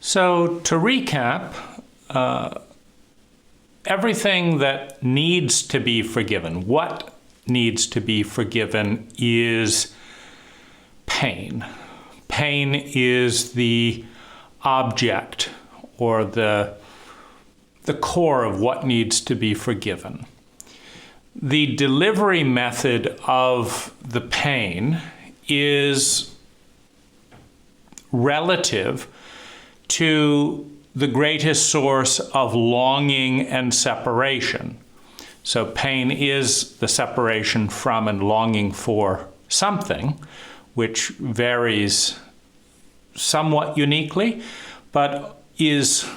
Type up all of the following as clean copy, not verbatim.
So to recap, everything that needs to be forgiven, what needs to be forgiven is pain. Pain is the object or the core of what needs to be forgiven. The delivery method of the pain is relative to the greatest source of longing and separation. So pain is the separation from and longing for something, which varies somewhat uniquely, but is,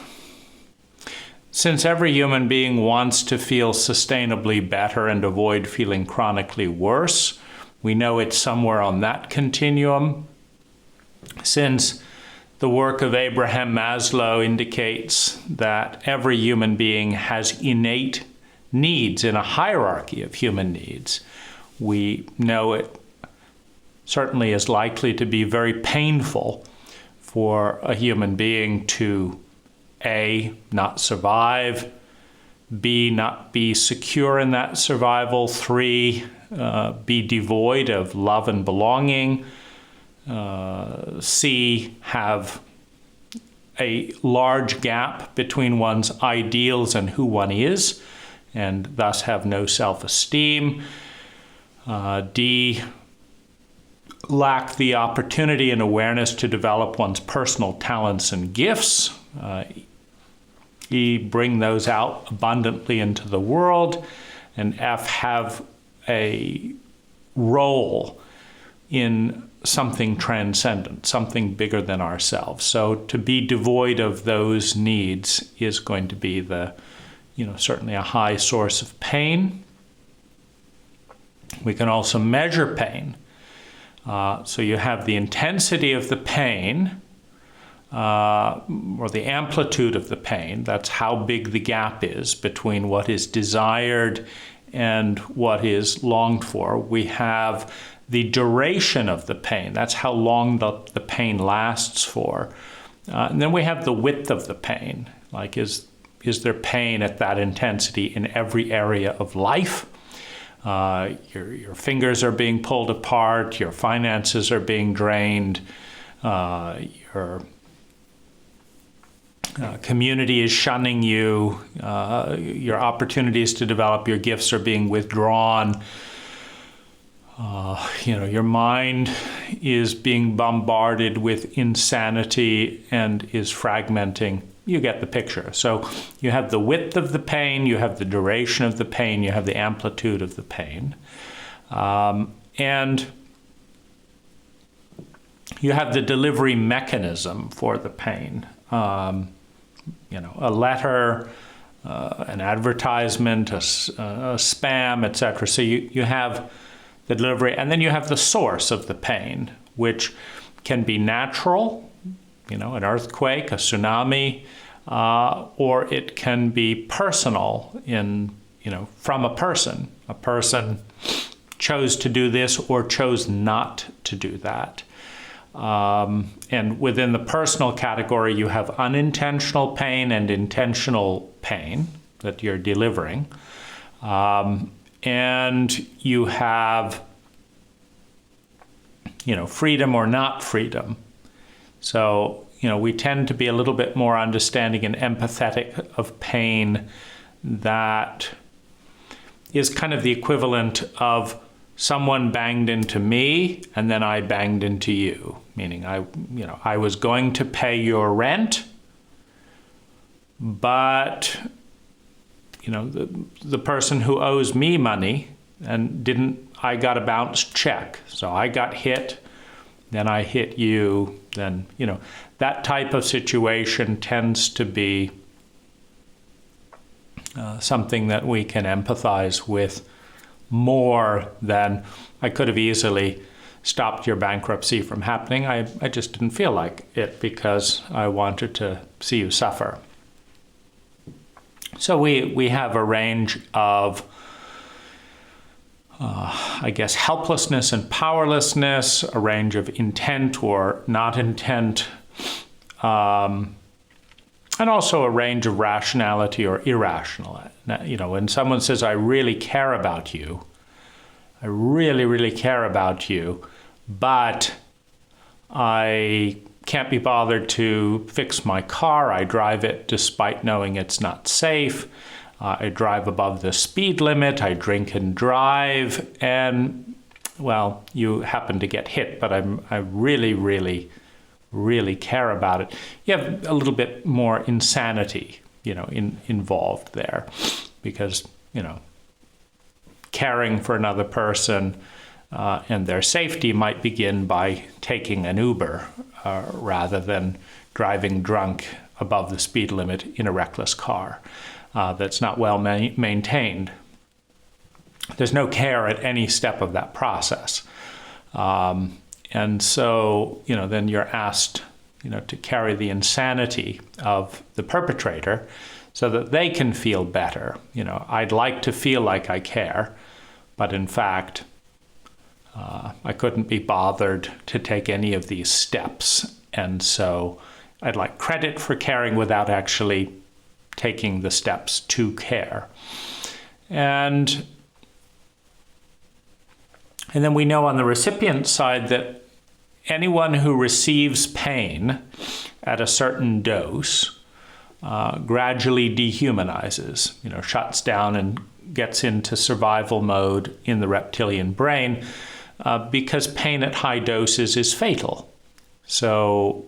since every human being wants to feel sustainably better and avoid feeling chronically worse, we know it's somewhere on that continuum. Since the work of Abraham Maslow indicates that every human being has innate needs in a hierarchy of human needs, we know it certainly is likely to be very painful for a human being to A, not survive, B, not be secure in that survival, 3, be devoid of love and belonging, C, have a large gap between one's ideals and who one is, and thus have no self-esteem, D, lack the opportunity and awareness to develop one's personal talents and gifts, E, bring those out abundantly into the world, and F, have a role in something transcendent, something bigger than ourselves. So to be devoid of those needs is going to be certainly a high source of pain. We can also measure pain. So you have the intensity of the pain, or the amplitude of the pain. That's how big the gap is between what is desired and what is longed for. We have the duration of the pain. That's how long the pain lasts for. And then we have the width of the pain. Like, is there pain at that intensity in every area of life? Your fingers are being pulled apart, your finances are being drained, your community is shunning you, your opportunities to develop your gifts are being withdrawn. Your mind is being bombarded with insanity and is fragmenting. You get the picture. So you have the width of the pain, you have the duration of the pain, you have the amplitude of the pain. And you have the delivery mechanism for the pain. A letter, an advertisement, a spam, etc. So you have the delivery, and then you have the source of the pain, which can be natural, an earthquake, a tsunami, or it can be personal from a person. A person chose to do this or chose not to do that. And within the personal category, you have unintentional pain and intentional pain that you're delivering. And you have, freedom or not freedom. So, we tend to be a little bit more understanding and empathetic of pain that is kind of the equivalent of someone banged into me and then I banged into you, meaning I was going to pay your rent, but the person who owes me money and I got a bounced check. So I got hit, then I hit you, then, that type of situation tends to be something that we can empathize with more than I could have easily stopped your bankruptcy from happening. I just didn't feel like it because I wanted to see you suffer. So we have a range of, helplessness and powerlessness, a range of intent or not intent, and also a range of rationality or irrational. When someone says, I really care about you, I really, really care about you, but I can't be bothered to fix my car. I drive it despite knowing it's not safe. I drive above the speed limit. I drink and drive. And, well, you happen to get hit, but I really, really, really care about it. You have a little bit more insanity, involved there, because, caring for another person and their safety might begin by taking an Uber rather than driving drunk above the speed limit in a reckless car that's not well maintained. There's no care at any step of that process. And so, then you're asked, to carry the insanity of the perpetrator so that they can feel better. I'd like to feel like I care, but in fact, I couldn't be bothered to take any of these steps. And so I'd like credit for caring without actually taking the steps to care. And then we know on the recipient side that anyone who receives pain at a certain dose gradually dehumanizes, shuts down and gets into survival mode in the reptilian brain because pain at high doses is fatal. So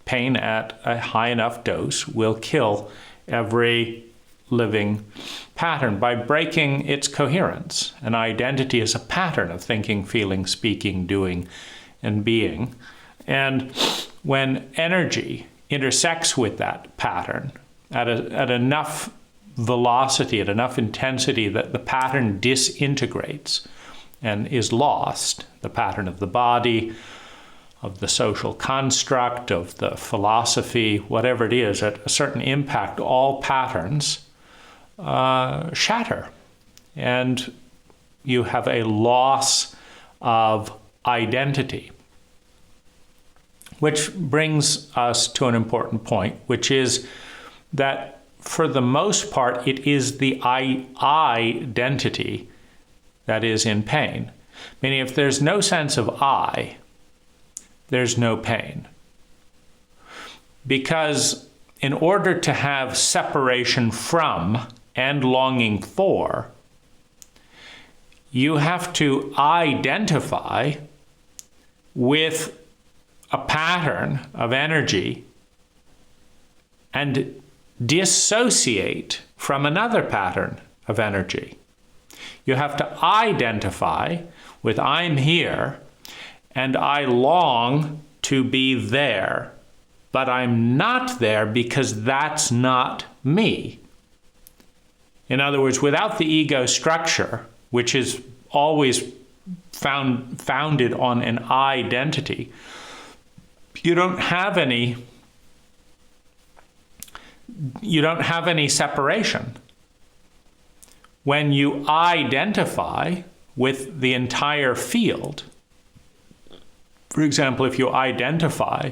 pain at a high enough dose will kill every living pattern by breaking its coherence. An identity is a pattern of thinking, feeling, speaking, doing, and being. And when energy intersects with that pattern at enough velocity, at enough intensity that the pattern disintegrates and is lost, the pattern of the body, of the social construct, of the philosophy, whatever it is, at a certain impact, all patterns shatter. And you have a loss of identity. Which brings us to an important point, which is that for the most part, it is the identity that is in pain. Meaning if there's no sense of I, there's no pain. Because in order to have separation from and longing for, you have to identify with a pattern of energy and dissociate from another pattern of energy. You have to identify with I'm here and I long to be there, but I'm not there because that's not me. In other words, without the ego structure, which is always founded on an identity, you don't have any separation. When you identify with the entire field, for example, if you identify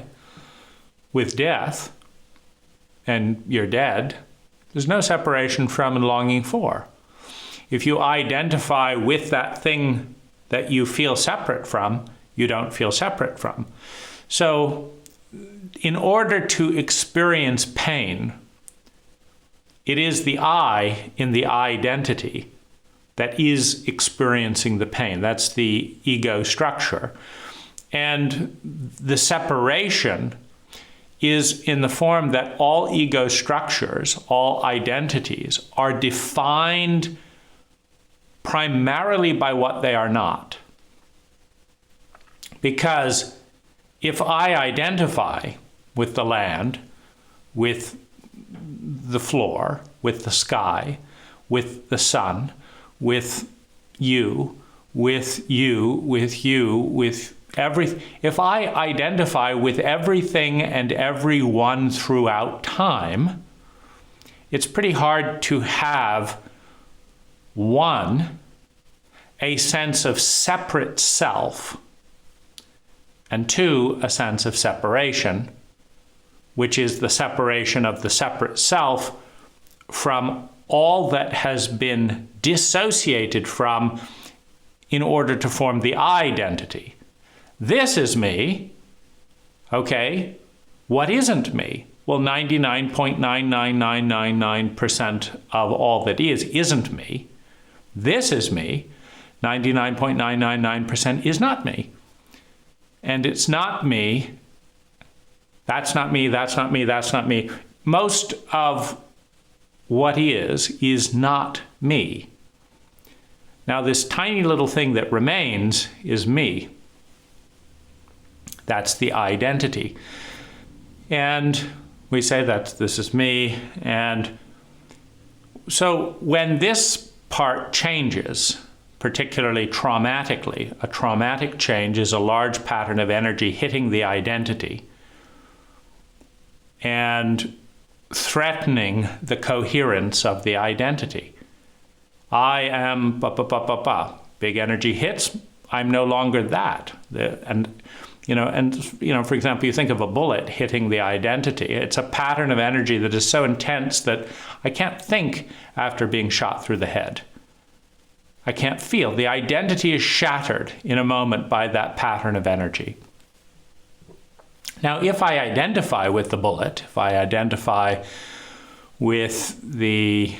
with death and you're dead, there's no separation from and longing for. If you identify with that thing that you feel separate from, you don't feel separate from. So in order to experience pain, it is the I in the identity that is experiencing the pain. That's the ego structure. And the separation is in the form that all ego structures, all identities, are defined primarily by what they are not. Because if I identify with the land, with the floor, with the sky, with the sun, with you, with you, with you, with everything, if I identify with everything and everyone throughout time, it's pretty hard to have, one, a sense of separate self, and two, a sense of separation which is the separation of the separate self from all that has been dissociated from in order to form the I-identity. This is me. Okay, what isn't me? Well, 99.99999% of all that isn't me. This is me. 99.999% is not me. And it's not me. That's not me, that's not me, that's not me. Most of what is not me. Now, this tiny little thing that remains is me. That's the identity. And we say that this is me. And so when this part changes, particularly traumatically, a traumatic change is a large pattern of energy hitting the identity and threatening the coherence of the identity. I am big energy hits. I'm no longer that. For example, you think of a bullet hitting the identity. It's a pattern of energy that is so intense that I can't think after being shot through the head. I can't feel. The identity is shattered in a moment by that pattern of energy. Now, if I identify with the bullet, if I identify with the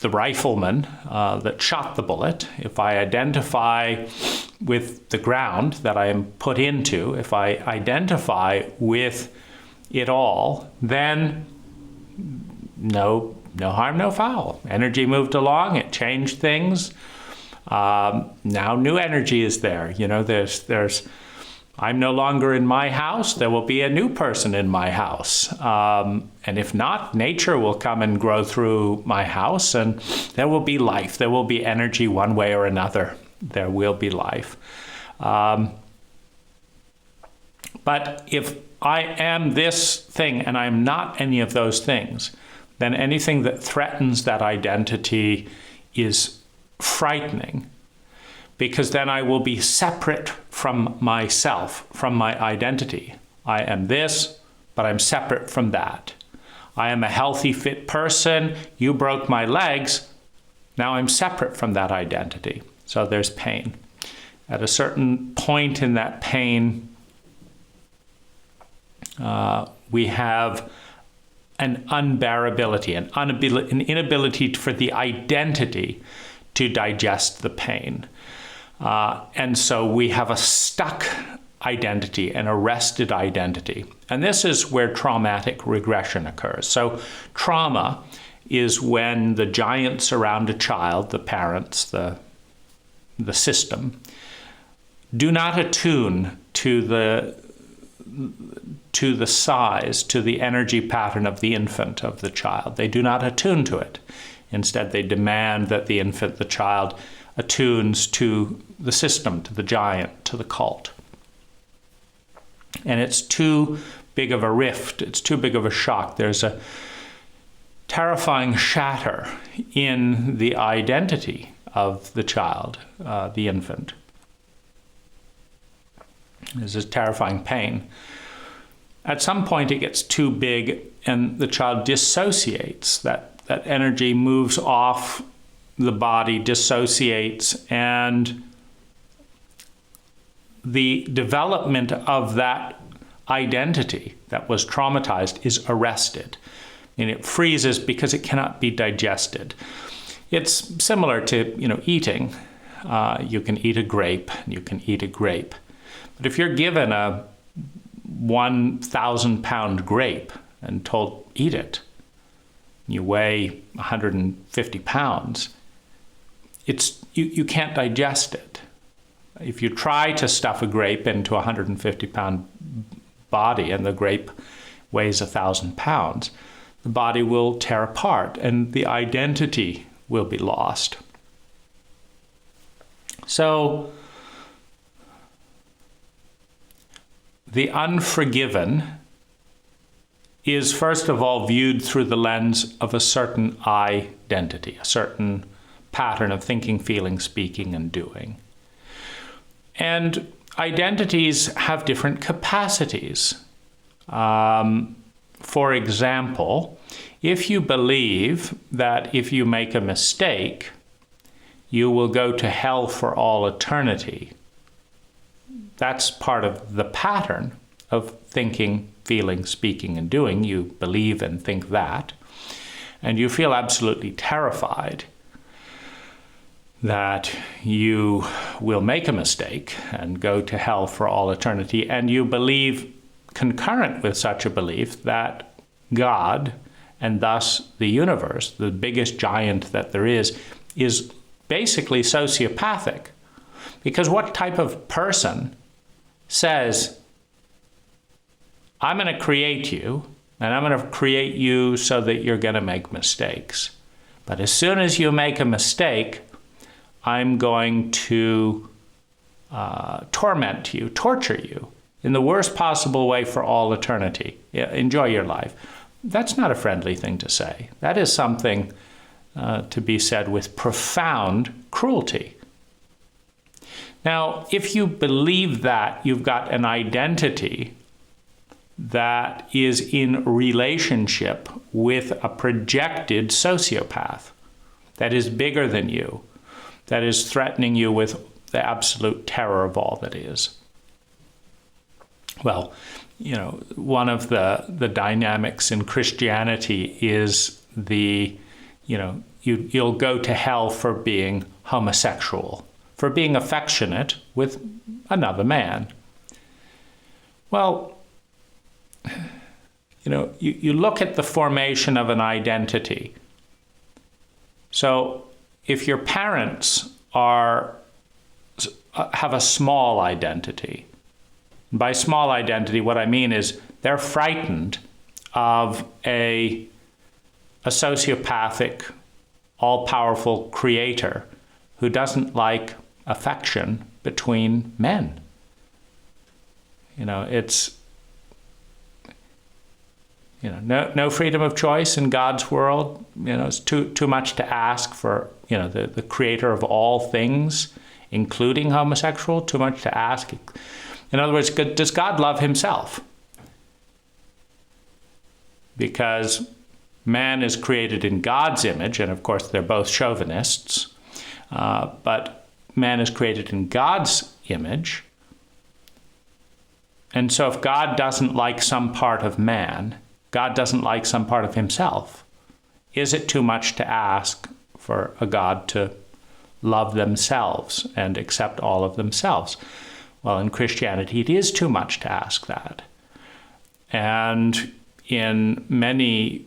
rifleman that shot the bullet, if I identify with the ground that I am put into, if I identify with it all, then no harm, no foul. Energy moved along, it changed things. Now new energy is there. I'm no longer in my house, there will be a new person in my house. And if not, nature will come and grow through my house, and there will be life. There will be energy one way or another. There will be life. But if I am this thing and I'm not any of those things, then anything that threatens that identity is frightening, because then I will be separate from myself, from my identity. I am this, but I'm separate from that. I am a healthy, fit person. You broke my legs. Now I'm separate from that identity. So there's pain. At a certain point in that pain, we have an unbearability, an inability for the identity to digest the pain. And so we have a stuck identity, an arrested identity. And this is where traumatic regression occurs. So trauma is when the giants around a child, the parents, the system, do not attune to the size, to the energy pattern of the infant, of the child. They do not attune to it. Instead, they demand that the infant, the child, attunes to the system, to the giant, to the cult. And it's too big of a rift. It's too big of a shock. There's a terrifying shatter in the identity of the child, the infant. There's a terrifying pain. At some point, it gets too big and the child dissociates. That energy moves off the body, dissociates, and the development of that identity that was traumatized is arrested. And it freezes because it cannot be digested. It's similar to, eating. You can eat a grape, and you can eat a grape. But if you're given a 1,000-pound grape and told, eat it, you weigh 150 pounds, you can't digest it. If you try to stuff a grape into a 150-pound body and the grape weighs 1,000 pounds, the body will tear apart and the identity will be lost. So, the unforgiven is first of all viewed through the lens of a certain identity, a certain pattern of thinking, feeling, speaking, and doing. And identities have different capacities. For example, if you believe that if you make a mistake, you will go to hell for all eternity, that's part of the pattern of thinking, feeling, speaking, and doing. You believe and think that, and you feel absolutely terrified that you will make a mistake and go to hell for all eternity, and you believe, concurrent with such a belief, that God, and thus the universe, the biggest giant that there is basically sociopathic. Because what type of person says, I'm going to create you, and I'm going to create you so that you're going to make mistakes. But as soon as you make a mistake, I'm going to torment you, torture you in the worst possible way for all eternity. Enjoy your life. That's not a friendly thing to say. That is something to be said with profound cruelty. Now, if you believe that, you've got an identity that is in relationship with a projected sociopath that is bigger than you, that is threatening you with the absolute terror of all that is. Well, one of the dynamics in Christianity is you'll go to hell for being homosexual, for being affectionate with another man. Well, you look at the formation of an identity. So if your parents have a small identity, by small identity, what I mean is they're frightened of a sociopathic, all-powerful creator who doesn't like affection between men. It's no freedom of choice in God's world. It's too much to ask for, the creator of all things, including homosexual, too much to ask. In other words, does God love himself? Because man is created in God's image, and of course they're both chauvinists, but man is created in God's image. And so if God doesn't like some part of man, God doesn't like some part of himself, is it too much to ask for a God to love themselves and accept all of themselves? Well, in Christianity, it is too much to ask that. And in many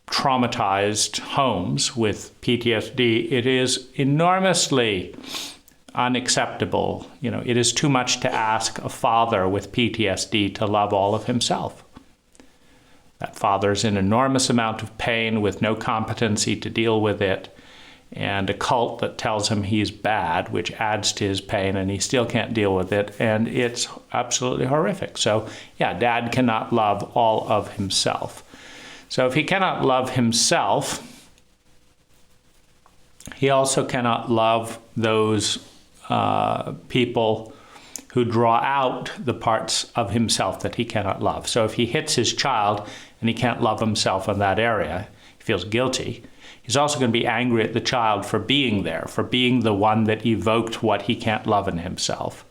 traumatized homes with PTSD, it is enormously unacceptable. It is too much to ask a father with PTSD to love all of himself. That father's in enormous amount of pain with no competency to deal with it, and a cult that tells him he's bad, which adds to his pain, and he still can't deal with it, and it's absolutely horrific. So, dad cannot love all of himself. So if he cannot love himself, he also cannot love those people who draw out the parts of himself that he cannot love. So if he hits his child and he can't love himself in that area, he feels guilty. He's also going to be angry at the child for being there, for being the one that evoked what he can't love in himself.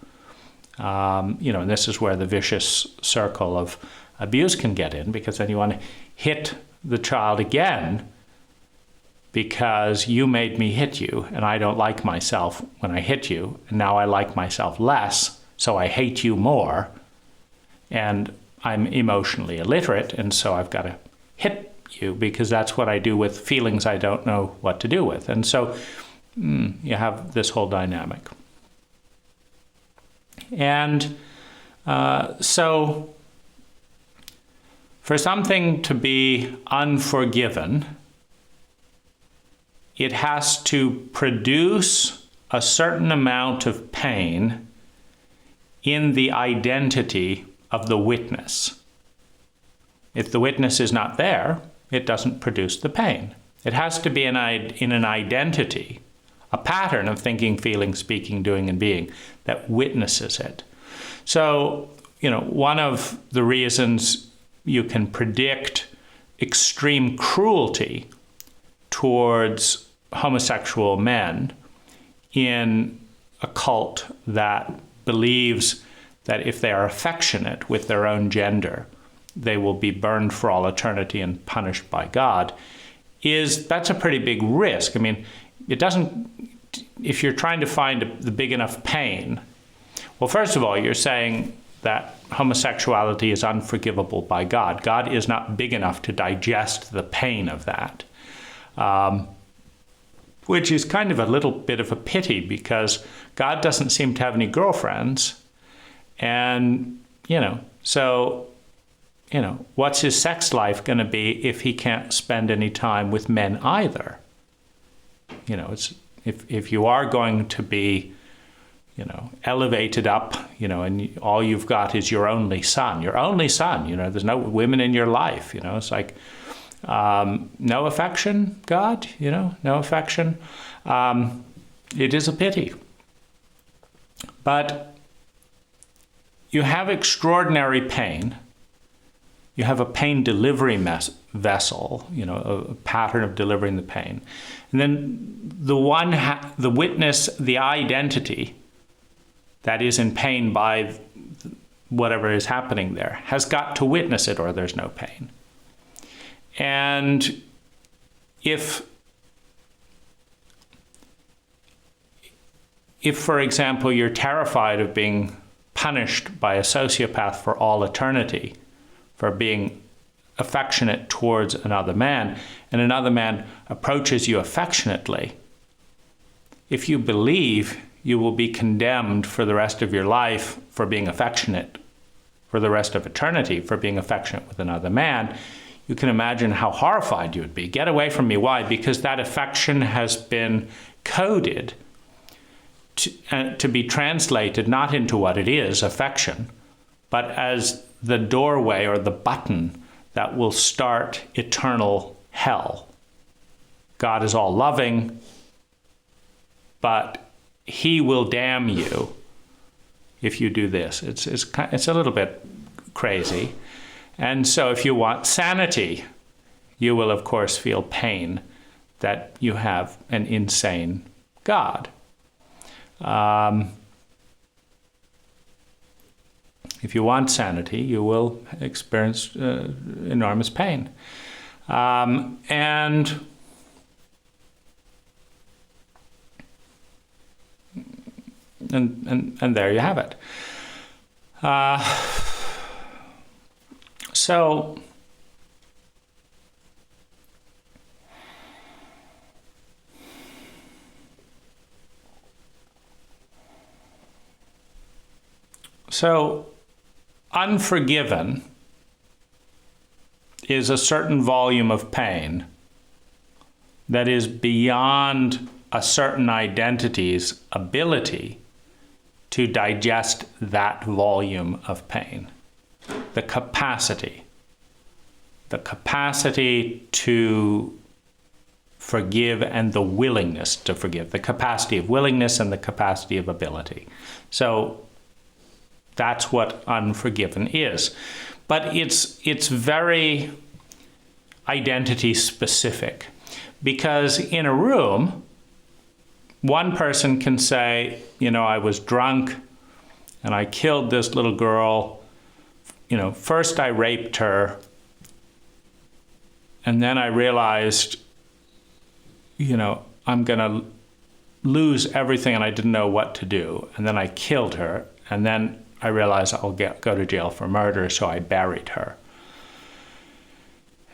And this is where the vicious circle of abuse can get in, because then you want to hit the child again because you made me hit you, and I don't like myself when I hit you, and now I like myself less, so I hate you more, and I'm emotionally illiterate, and so I've got to hit you because that's what I do with feelings I don't know what to do with. And so you have this whole dynamic. And so for something to be unforgiven, it has to produce a certain amount of pain in the identity of the witness. If the witness is not there, it doesn't produce the pain. It has to be in an identity a pattern of thinking, feeling, speaking, doing, and being that witnesses it. So, one of the reasons you can predict extreme cruelty towards homosexual men in a cult that believes that if they are affectionate with their own gender, they will be burned for all eternity and punished by God, that's a pretty big risk. I mean, if you're trying to find the big enough pain, well, first of all, you're saying that homosexuality is unforgivable by God. God is not big enough to digest the pain of that, which is kind of a little bit of a pity, because God doesn't seem to have any girlfriends. And, what's his sex life going to be if he can't spend any time with men either? If you are going to be, elevated up, and all you've got is your only son, there's no women in your life, it's like, no affection, God, no affection. It is a pity. But you have extraordinary pain. You have a pain delivery vessel, a pattern of delivering the pain. And then the witness, the identity that is in pain by whatever is happening there, has got to witness it, or there's no pain. And if, for example, you're terrified of being punished by a sociopath for all eternity for being affectionate towards another man, and another man approaches you affectionately, if you believe you will be condemned for the rest of your life for being affectionate, for the rest of eternity for being affectionate with another man, you can imagine how horrified you would be. Get away from me. Why? Because that affection has been coded to be translated not into what it is, affection, but as the doorway or the button that will start eternal hell. God is all loving, but he will damn you if you do this. It's a little bit crazy. And so if you want sanity, you will, of course, feel pain that you have an insane God. If you want sanity, you will experience enormous pain. And there you have it. So Unforgiven is a certain volume of pain that is beyond a certain identity's ability to digest that volume of pain. The capacity to forgive and the willingness to forgive, the capacity of willingness and the capacity of ability. So that's what Unforgiven is. But it's very identity specific, because in a room, one person can say, I was drunk and I killed this little girl. First I raped her, and then I realized, I'm going to lose everything and I didn't know what to do. And then I killed her, and then I realized I'll go to jail for murder, so I buried her.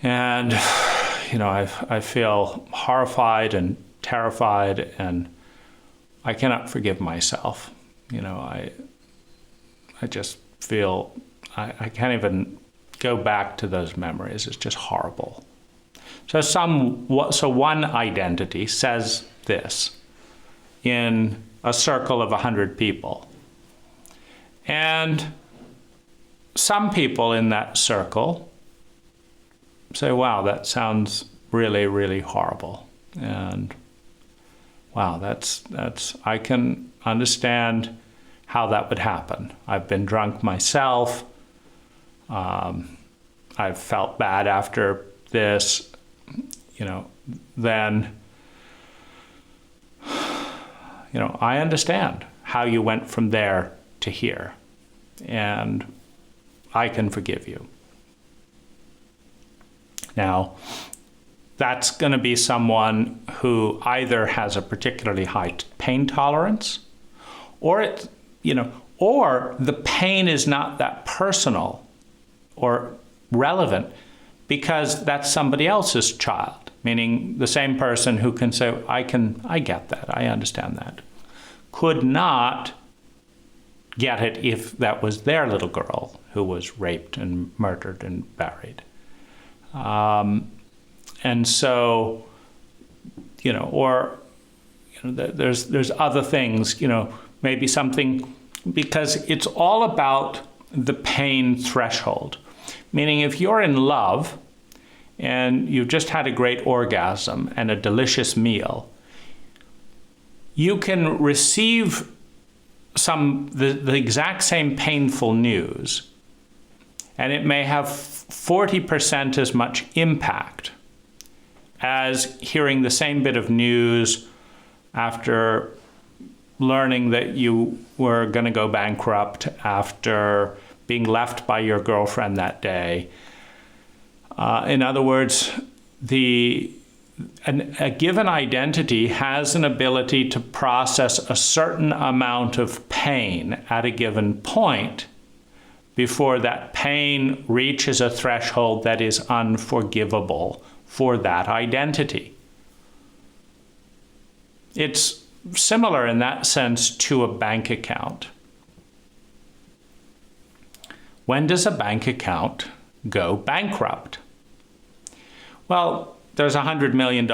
And, I feel horrified and terrified, and I cannot forgive myself. I just feel, I can't even go back to those memories. It's just horrible. So one identity says this in a circle of 100 people. And some people in that circle say, wow, that sounds really, really horrible. And wow, I can understand how that would happen. I've been drunk myself. I've felt bad after this, then, I understand how you went from there to here, and I can forgive you. Now, that's going to be someone who either has a particularly high pain tolerance, or or the pain is not that personal or relevant because that's somebody else's child, meaning the same person who can say, I get that, I understand that, could not get it if that was their little girl who was raped and murdered and buried. And so, there's other things, maybe something, because it's all about the pain threshold. Meaning if you're in love and you've just had a great orgasm and a delicious meal, you can receive the exact same painful news, and it may have 40% as much impact as hearing the same bit of news after learning that you were going to go bankrupt, after being left by your girlfriend that day. In other words, a given identity has an ability to process a certain amount of pain at a given point before that pain reaches a threshold that is unforgivable for that identity. It's similar in that sense to a bank account. When does a bank account go bankrupt? Well, there's $100 million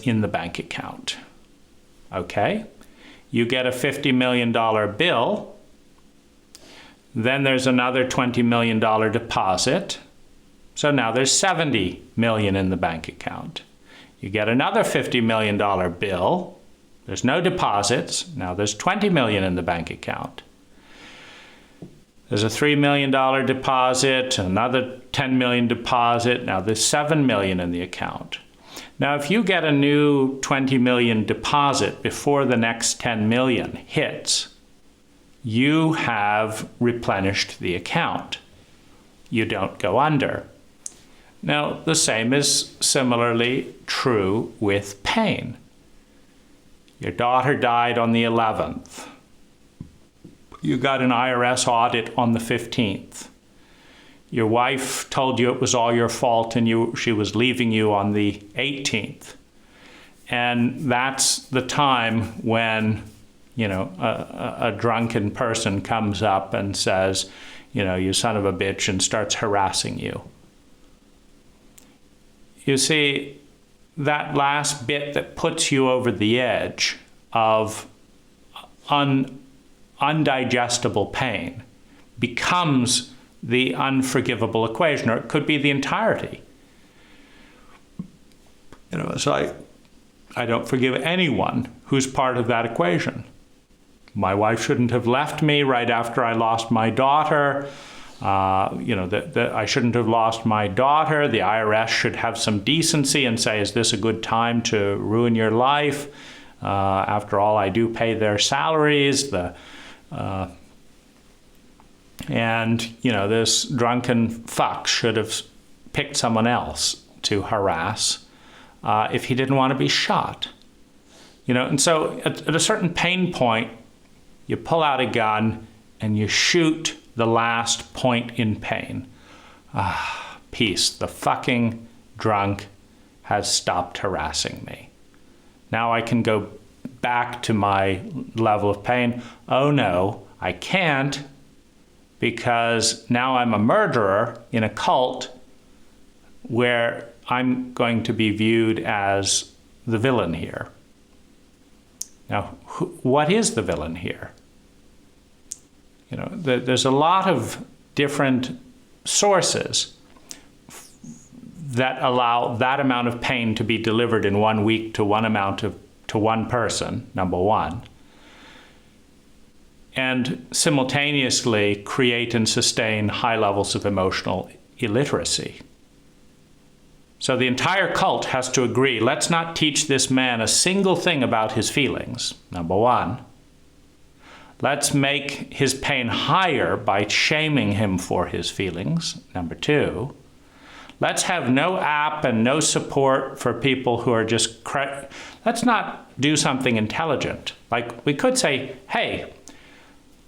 in the bank account. Okay? You get a $50 million bill. Then there's another $20 million deposit. So now there's $70 million in the bank account. You get another $50 million bill. There's no deposits. Now there's $20 million in the bank account. There's a $3 million deposit, another $10 million deposit. Now there's $7 million in the account. Now, if you get a new $20 million deposit before the next $10 million hits, you have replenished the account. You don't go under. Now, the same is similarly true with pain. Your daughter died on the 11th. You got an IRS audit on the 15th. Your wife told you it was all your fault and she was leaving you on the 18th. And that's the time when, a drunken person comes up and says, you son of a bitch, and starts harassing you. You see, that last bit that puts you over the edge of undigestible pain becomes the unforgivable equation, or it could be the entirety. So I don't forgive anyone who's part of that equation. My wife shouldn't have left me right after I lost my daughter. I shouldn't have lost my daughter. The IRS should have some decency and say, is this a good time to ruin your life? After all, I do pay their salaries. This drunken fuck should have picked someone else to harass if he didn't want to be shot. And so at a certain pain point, you pull out a gun and you shoot the last point in pain. Peace. The fucking drunk has stopped harassing me. Now I can go back to my level of pain. Oh no, I can't, because now I'm a murderer in a cult where I'm going to be viewed as the villain here. Now, what is the villain here? There's a lot of different sources that allow that amount of pain to be delivered in 1 week to one amount to to one person, number one, and simultaneously create and sustain high levels of emotional illiteracy. So the entire cult has to agree, let's not teach this man a single thing about his feelings, number one. Let's make his pain higher by shaming him for his feelings, number two. Let's have no app and no support for people who are just, let's not do something intelligent. Like we could say, hey,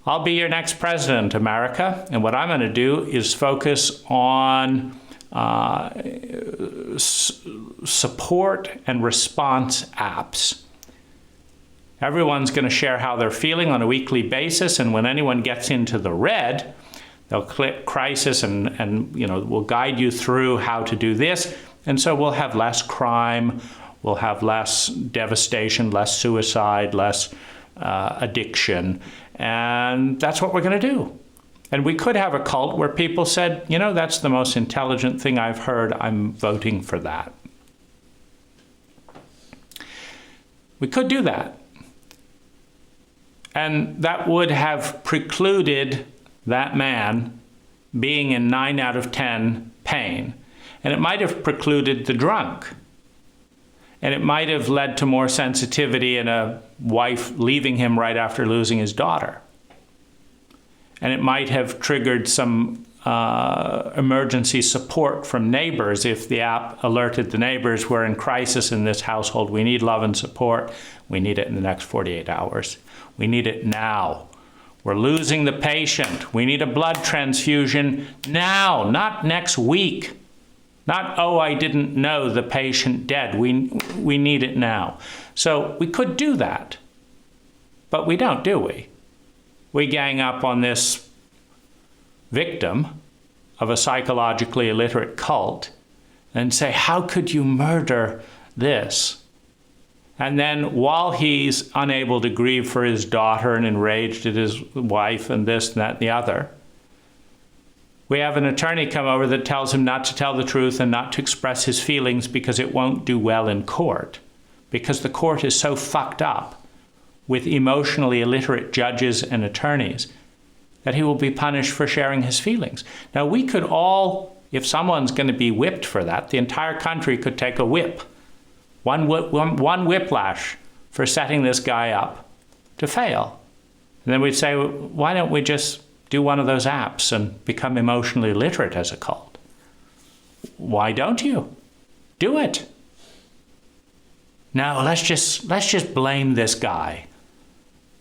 I'll be your next president, America, and what I'm going to do is focus on support and response apps. Everyone's going to share how they're feeling on a weekly basis, and when anyone gets into the red, they'll click crisis and we'll guide you through how to do this. And so we'll have less crime, we'll have less devastation, less suicide, less addiction. And that's what we're going to do. And we could have a cult where people said, that's the most intelligent thing I've heard. I'm voting for that. We could do that. And that would have precluded that man being in 9 out of 10 pain. And it might have precluded the drunk. And it might have led to more sensitivity and a wife leaving him right after losing his daughter. And it might have triggered some emergency support from neighbors if the app alerted the neighbors, we're in crisis in this household. We need love and support. We need it in the next 48 hours. We need it now. We're losing the patient. We need a blood transfusion now, not next week. Not, oh, I didn't know the patient dead. We need it now. So we could do that, but we don't, do we? We gang up on this victim of a psychologically illiterate cult and say, how could you murder this? And then while he's unable to grieve for his daughter and enraged at his wife and this and that and the other, we have an attorney come over that tells him not to tell the truth and not to express his feelings because it won't do well in court, because the court is so fucked up with emotionally illiterate judges and attorneys that he will be punished for sharing his feelings. Now, we could all, if someone's going to be whipped for that, the entire country could take a whip, one whiplash for setting this guy up to fail. And then we'd say, why don't we just do one of those apps and become emotionally literate as a cult? Why don't you? Do it. Now, let's just blame this guy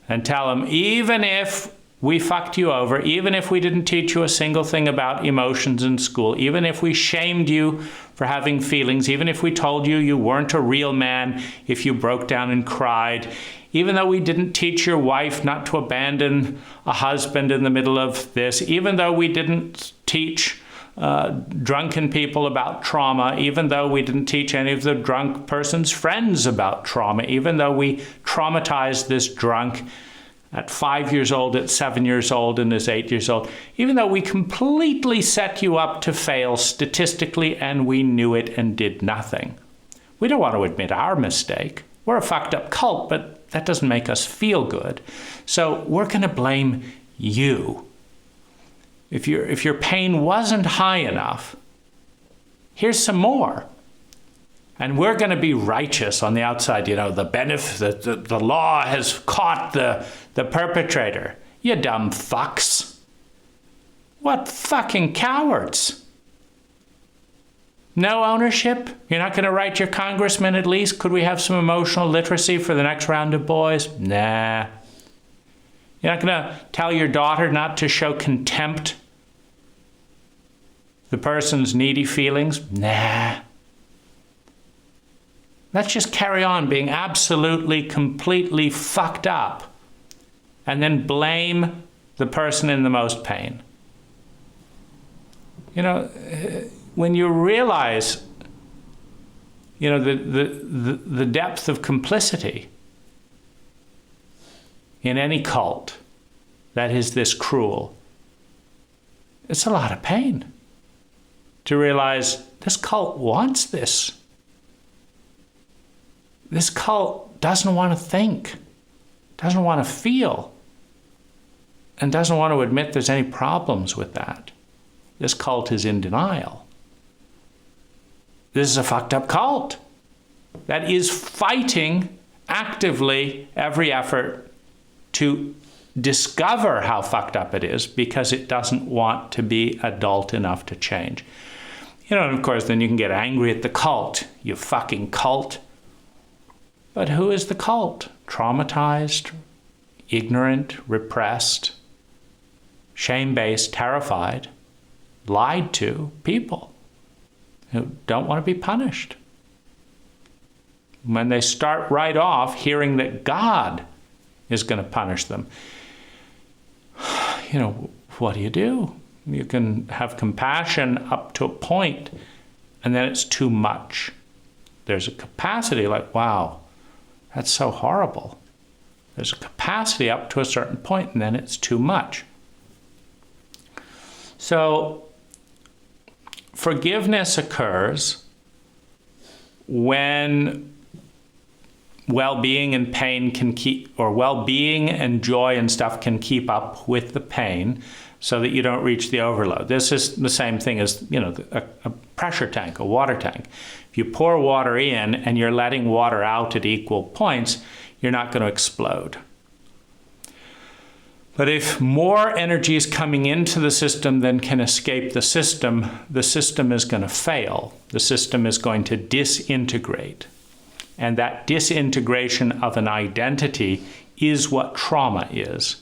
and tell him, even if we fucked you over, even if we didn't teach you a single thing about emotions in school, even if we shamed you for having feelings, even if we told you you weren't a real man if you broke down and cried, even though we didn't teach your wife not to abandon a husband in the middle of this, even though we didn't teach drunken people about trauma, even though we didn't teach any of the drunk person's friends about trauma, even though we traumatized this drunk at 5 years old, at 7 years old, and is 8 years old, even though we completely set you up to fail statistically and we knew it and did nothing. We don't want to admit our mistake. We're a fucked up cult, but that doesn't make us feel good. So we're going to blame you. If your pain wasn't high enough, here's some more. And we're going to be righteous on the outside. The law has caught the perpetrator. You dumb fucks. What fucking cowards. No ownership? You're not going to write your congressman at least? Could we have some emotional literacy for the next round of boys? Nah. You're not going to tell your daughter not to show contempt the person's needy feelings? Nah. Let's just carry on being absolutely, completely fucked up and then blame the person in the most pain. When you realize, the depth of complicity in any cult that is this cruel, it's a lot of pain to realize this cult wants this. This cult doesn't want to think, doesn't want to feel, and doesn't want to admit there's any problems with that. This cult is in denial. This is a fucked up cult that is fighting actively every effort to discover how fucked up it is because it doesn't want to be adult enough to change. You know, and of course, then you can get angry at the cult. You fucking cult. But who is the cult? Traumatized, ignorant, repressed, shame-based, terrified, lied to people who don't want to be punished. When they start right off hearing that God is going to punish them, you know, what do? You can have compassion up to a point, and then it's too much. There's a capacity like, wow, that's so horrible. There's a capacity up to a certain point, and then it's too much. So forgiveness occurs when well-being and pain can keep, or well-being and joy and stuff can keep up with the pain so that you don't reach the overload. This is the same thing as, you know, a pressure tank, a water tank. If you pour water in and you're letting water out at equal points, you're not going to explode. But if more energy is coming into the system than can escape the system is going to fail. The system is going to disintegrate. And that disintegration of an identity is what trauma is.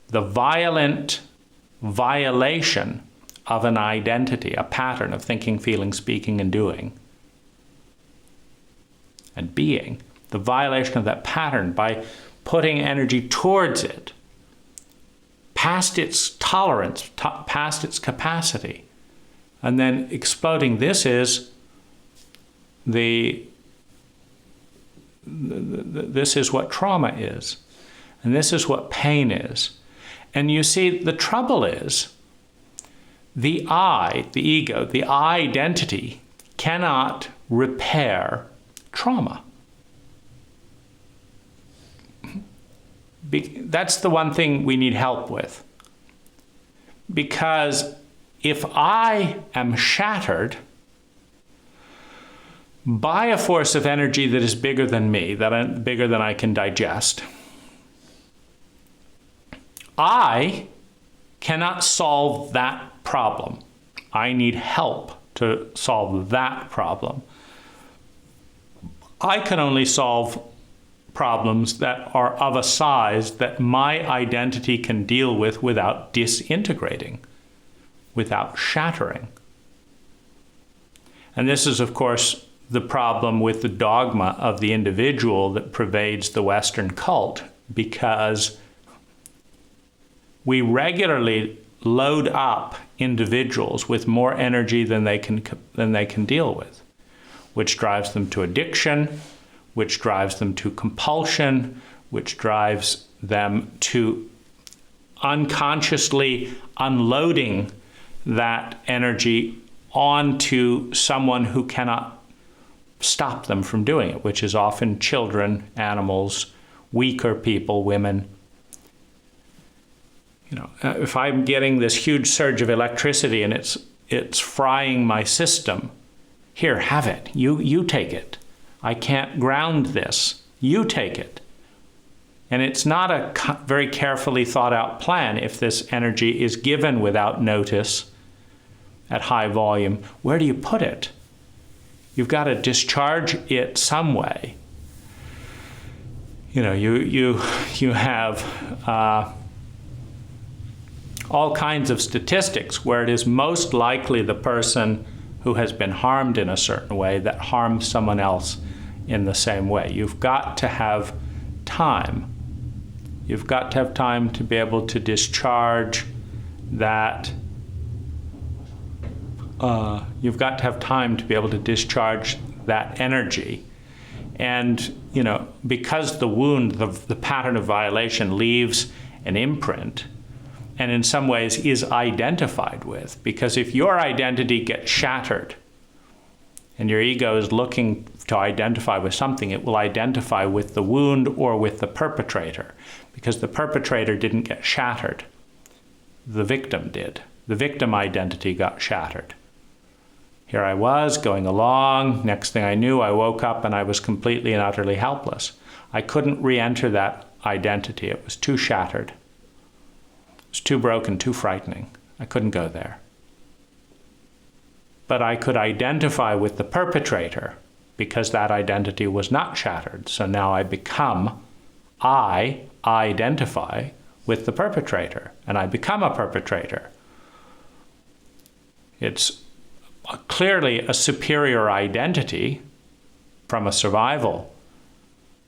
The violent violation of an identity, a pattern of thinking, feeling, speaking, and doing, and being, the violation of that pattern by putting energy towards it, past its tolerance, past its capacity, and then exploding. This is this is what trauma is, and this is what pain is. And you see, the trouble is the I, the ego, the I identity cannot repair trauma. That's the one thing we need help with. Because if I am shattered by a force of energy that is bigger than me, bigger than I can digest, I cannot solve that problem. I need help to solve that problem. I can only solve problems that are of a size that my identity can deal with without disintegrating, without shattering. And this is, of course, the problem with the dogma of the individual that pervades the Western cult, because we regularly load up individuals with more energy than they can deal with, which drives them to addiction, which drives them to compulsion, which drives them to unconsciously unloading that energy onto someone who cannot stop them from doing it, which is often children, animals, weaker people, women. You know, if I'm getting this huge surge of electricity and it's frying my system, here, have it. You take it. I can't ground this. You take it. And it's not a very carefully thought out plan if this energy is given without notice at high volume. Where do you put it? You've got to discharge it some way. You know, you have all kinds of statistics where it is most likely the person who has been harmed in a certain way that harms someone else in the same way. You've got to have time. You've got to have time to be able to discharge that. You've got to have time to be able to discharge that energy. And, you know, because the wound, the pattern of violation leaves an imprint, and in some ways is identified with. Because if your identity gets shattered and your ego is looking to identify with something, it will identify with the wound or with the perpetrator, because the perpetrator didn't get shattered. The victim did. The victim identity got shattered. Here I was going along. Next thing I knew, I woke up and I was completely and utterly helpless. I couldn't re-enter that identity. It was too shattered. It was too broken, too frightening. I couldn't go there. But I could identify with the perpetrator because that identity was not shattered. So now I identify with the perpetrator, and I become a perpetrator. It's clearly a superior identity from a survival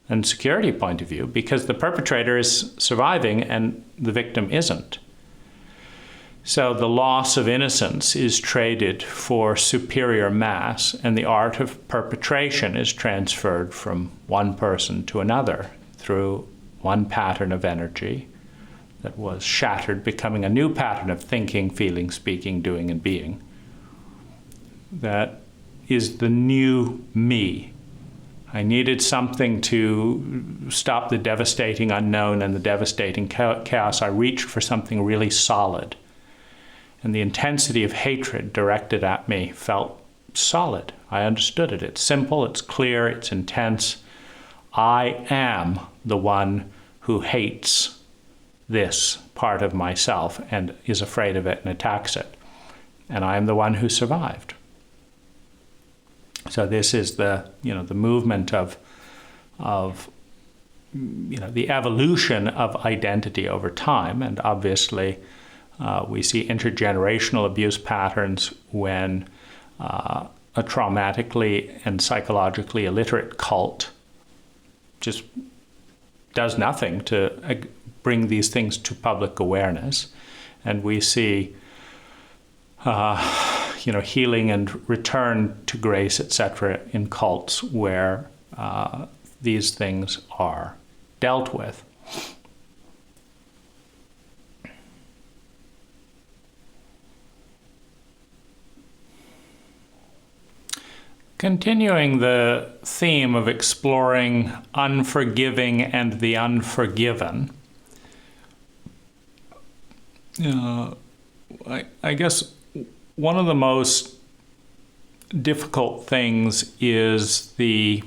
and security point of view, because the perpetrator is surviving and the victim isn't. So the loss of innocence is traded for superior mass, and the art of perpetration is transferred from one person to another through one pattern of energy that was shattered, becoming a new pattern of thinking, feeling, speaking, doing, and being. That is the new me. I needed something to stop the devastating unknown and the devastating chaos. I reached for something really solid. And the intensity of hatred directed at me felt solid. I understood it. It's simple, it's clear, it's intense. I am the one who hates this part of myself and is afraid of it and attacks it. And I am the one who survived. So this is the movement of the evolution of identity over time. And obviously we see intergenerational abuse patterns when a traumatically and psychologically illiterate cult just does nothing to bring these things to public awareness. And we see healing and return to grace, etc., in cults where these things are dealt with. Continuing the theme of exploring unforgiving and the unforgiven, I guess one of the most difficult things is the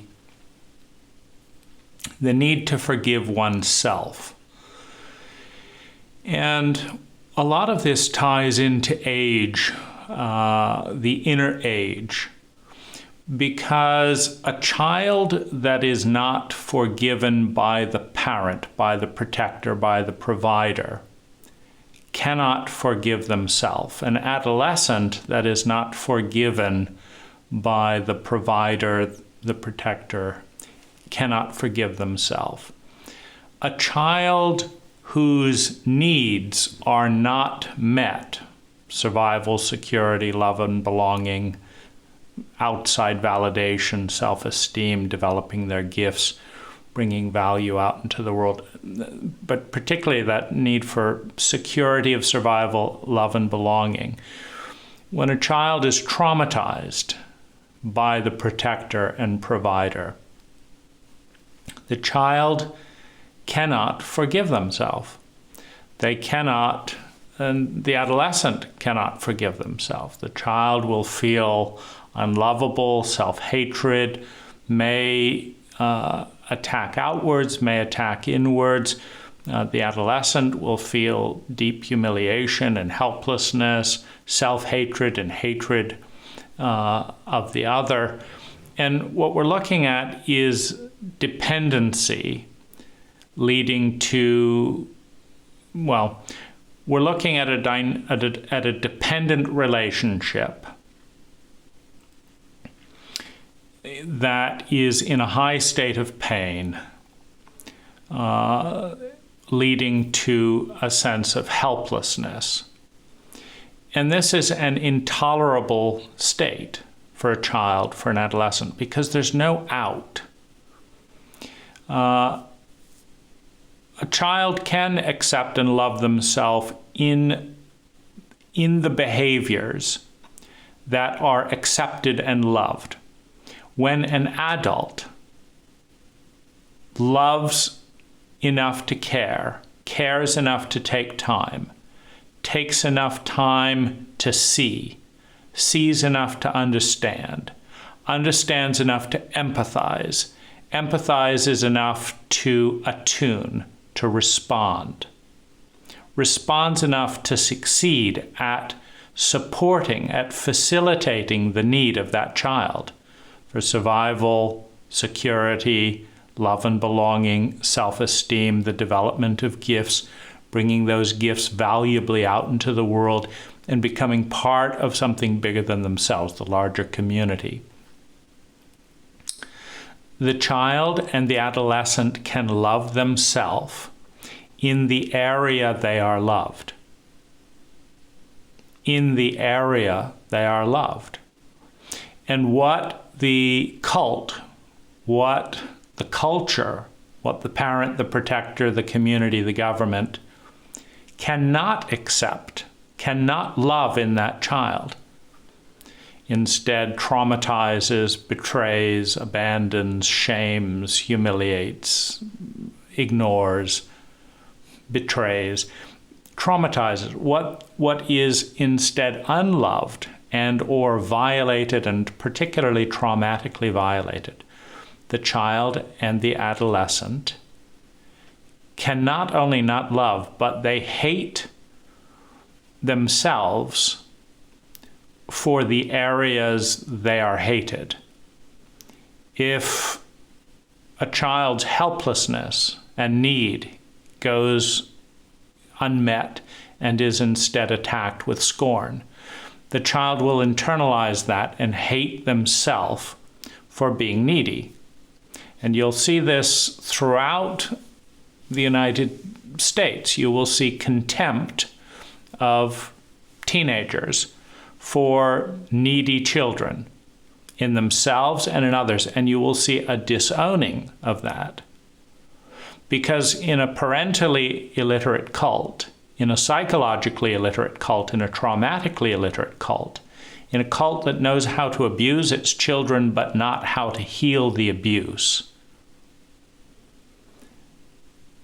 need to forgive oneself. And a lot of this ties into age, the inner age, because a child that is not forgiven by the parent, by the protector, by the provider, cannot forgive themselves. An adolescent that is not forgiven by the provider, the protector, cannot forgive themselves. A child whose needs are not met, survival, security, love and belonging, outside validation, self-esteem, developing their gifts, bringing value out into the world, but particularly that need for security of survival, love and belonging. When a child is traumatized by the protector and provider, the child cannot forgive themselves. They cannot, and the adolescent cannot forgive themselves. The child will feel unlovable, self-hatred, may attack outwards, may attack inwards. The adolescent will feel deep humiliation and helplessness, self-hatred and hatred of the other. And what we're looking at is dependency leading to, well, we're looking at a dependent relationship that is in a high state of pain, leading to a sense of helplessness. And this is an intolerable state for a child, for an adolescent, because there's no out. A child can accept and love themselves in the behaviors that are accepted and loved. when an adult loves enough to care, cares enough to take time, takes enough time to see, sees enough to understand, understands enough to empathize, empathizes enough to attune, to respond, responds enough to succeed at supporting, at facilitating the need of that child for survival, security, love and belonging, self-esteem, the development of gifts, bringing those gifts valuably out into the world and becoming part of something bigger than themselves, the larger community. The child and the adolescent can love themselves in the area they are loved. In the area they are loved. And what the cult, what the culture, what the parent, the protector, the community, the government cannot accept, cannot love in that child, instead traumatizes, betrays, abandons, shames, humiliates, ignores, betrays, traumatizes. What is instead unloved and or violated, and particularly traumatically violated, the child and the adolescent can not only not love, but they hate themselves for the areas they are hated. If a child's helplessness and need goes unmet and is instead attacked with scorn, the child will internalize that and hate themselves for being needy. And you'll see this throughout the United States. You will see contempt of teenagers for needy children in themselves and in others, and you will see a disowning of that. Because in a parentally illiterate cult, in a psychologically illiterate cult, in a traumatically illiterate cult, in a cult that knows how to abuse its children but not how to heal the abuse,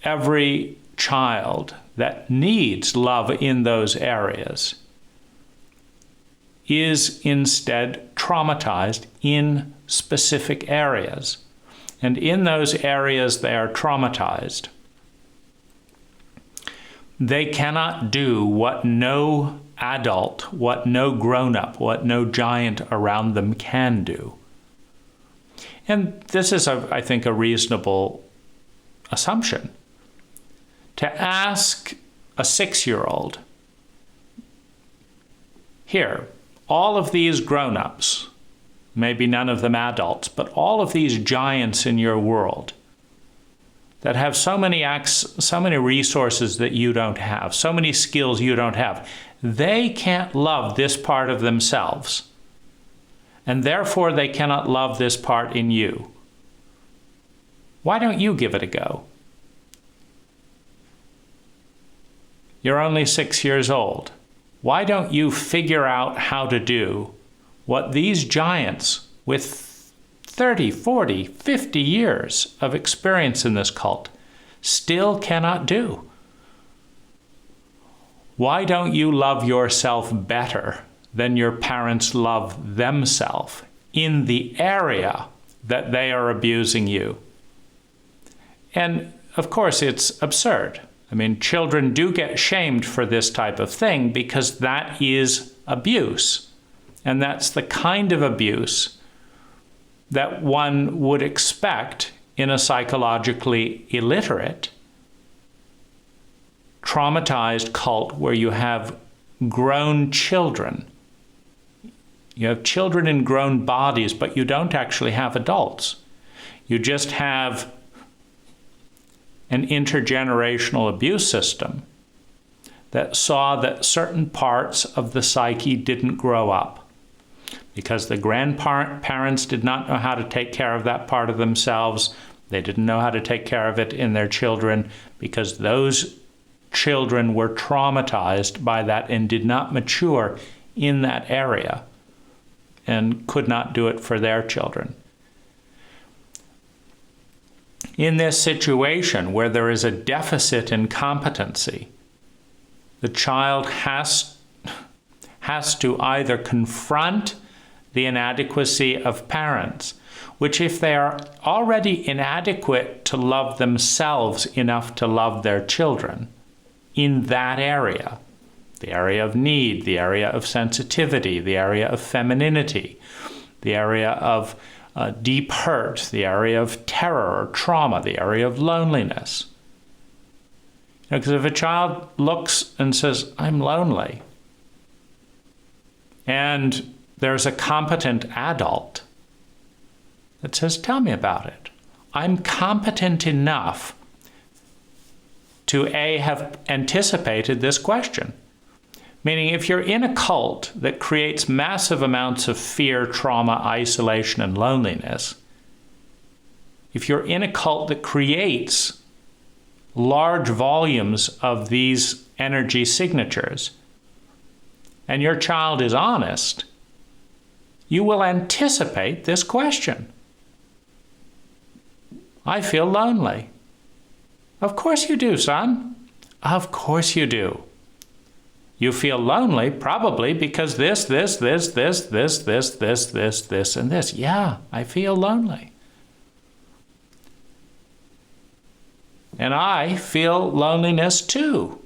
every child that needs love in those areas is instead traumatized in specific areas. And in those areas they are traumatized, they cannot do what no adult, what no grown-up, what no giant around them can do. And this is, I think, a reasonable assumption. To ask a 6-year-old, here, all of these grown-ups, maybe none of them adults, but all of these giants in your world that have so many resources that you don't have, so many skills you don't have, they can't love this part of themselves, and therefore they cannot love this part in you. Why don't you give it a go? You're only 6 years old. Why don't you figure out how to do what these giants with 30, 40, 50 years of experience in this cult still cannot do? Why don't you love yourself better than your parents love themselves in the area that they are abusing you? And of course, it's absurd. I mean, children do get shamed for this type of thing because that is abuse. And that's the kind of abuse that one would expect in a psychologically illiterate, traumatized cult where you have grown children. You have children in grown bodies, but you don't actually have adults. You just have an intergenerational abuse system that saw that certain parts of the psyche didn't grow up because the grandparents did not know how to take care of that part of themselves. They didn't know how to take care of it in their children because those children were traumatized by that and did not mature in that area and could not do it for their children. In this situation where there is a deficit in competency, the child has to either confront the inadequacy of parents, which if they are already inadequate to love themselves enough to love their children in that area, the area of need, the area of sensitivity, the area of femininity, the area of deep hurt, the area of terror or trauma, the area of loneliness. Because if a child looks and says, I'm lonely, and there's a competent adult that says, tell me about it. I'm competent enough to have anticipated this question. Meaning, if you're in a cult that creates massive amounts of fear, trauma, isolation, and loneliness, if you're in a cult that creates large volumes of these energy signatures, and your child is honest, you will anticipate this question. I feel lonely. Of course you do, son. Of course you do. You feel lonely probably because this, and this. Yeah, I feel lonely. And I feel loneliness too.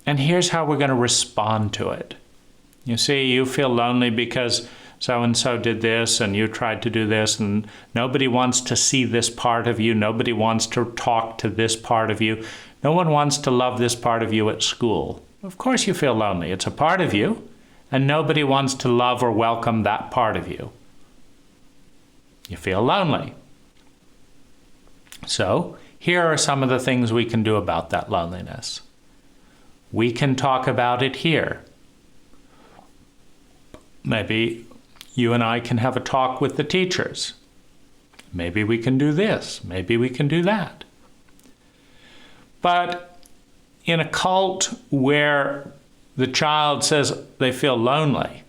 And here's how we're going to respond to it. You see, you feel lonely because so-and-so did this, and you tried to do this, and nobody wants to see this part of you. Nobody wants to talk to this part of you. No one wants to love this part of you at school. Of course you feel lonely. It's a part of you, and nobody wants to love or welcome that part of you. You feel lonely. So, here are some of the things we can do about that loneliness. We can talk about it here. Maybe you and I can have a talk with the teachers. Maybe we can do this. Maybe we can do that. But in a cult where the child says they feel lonely,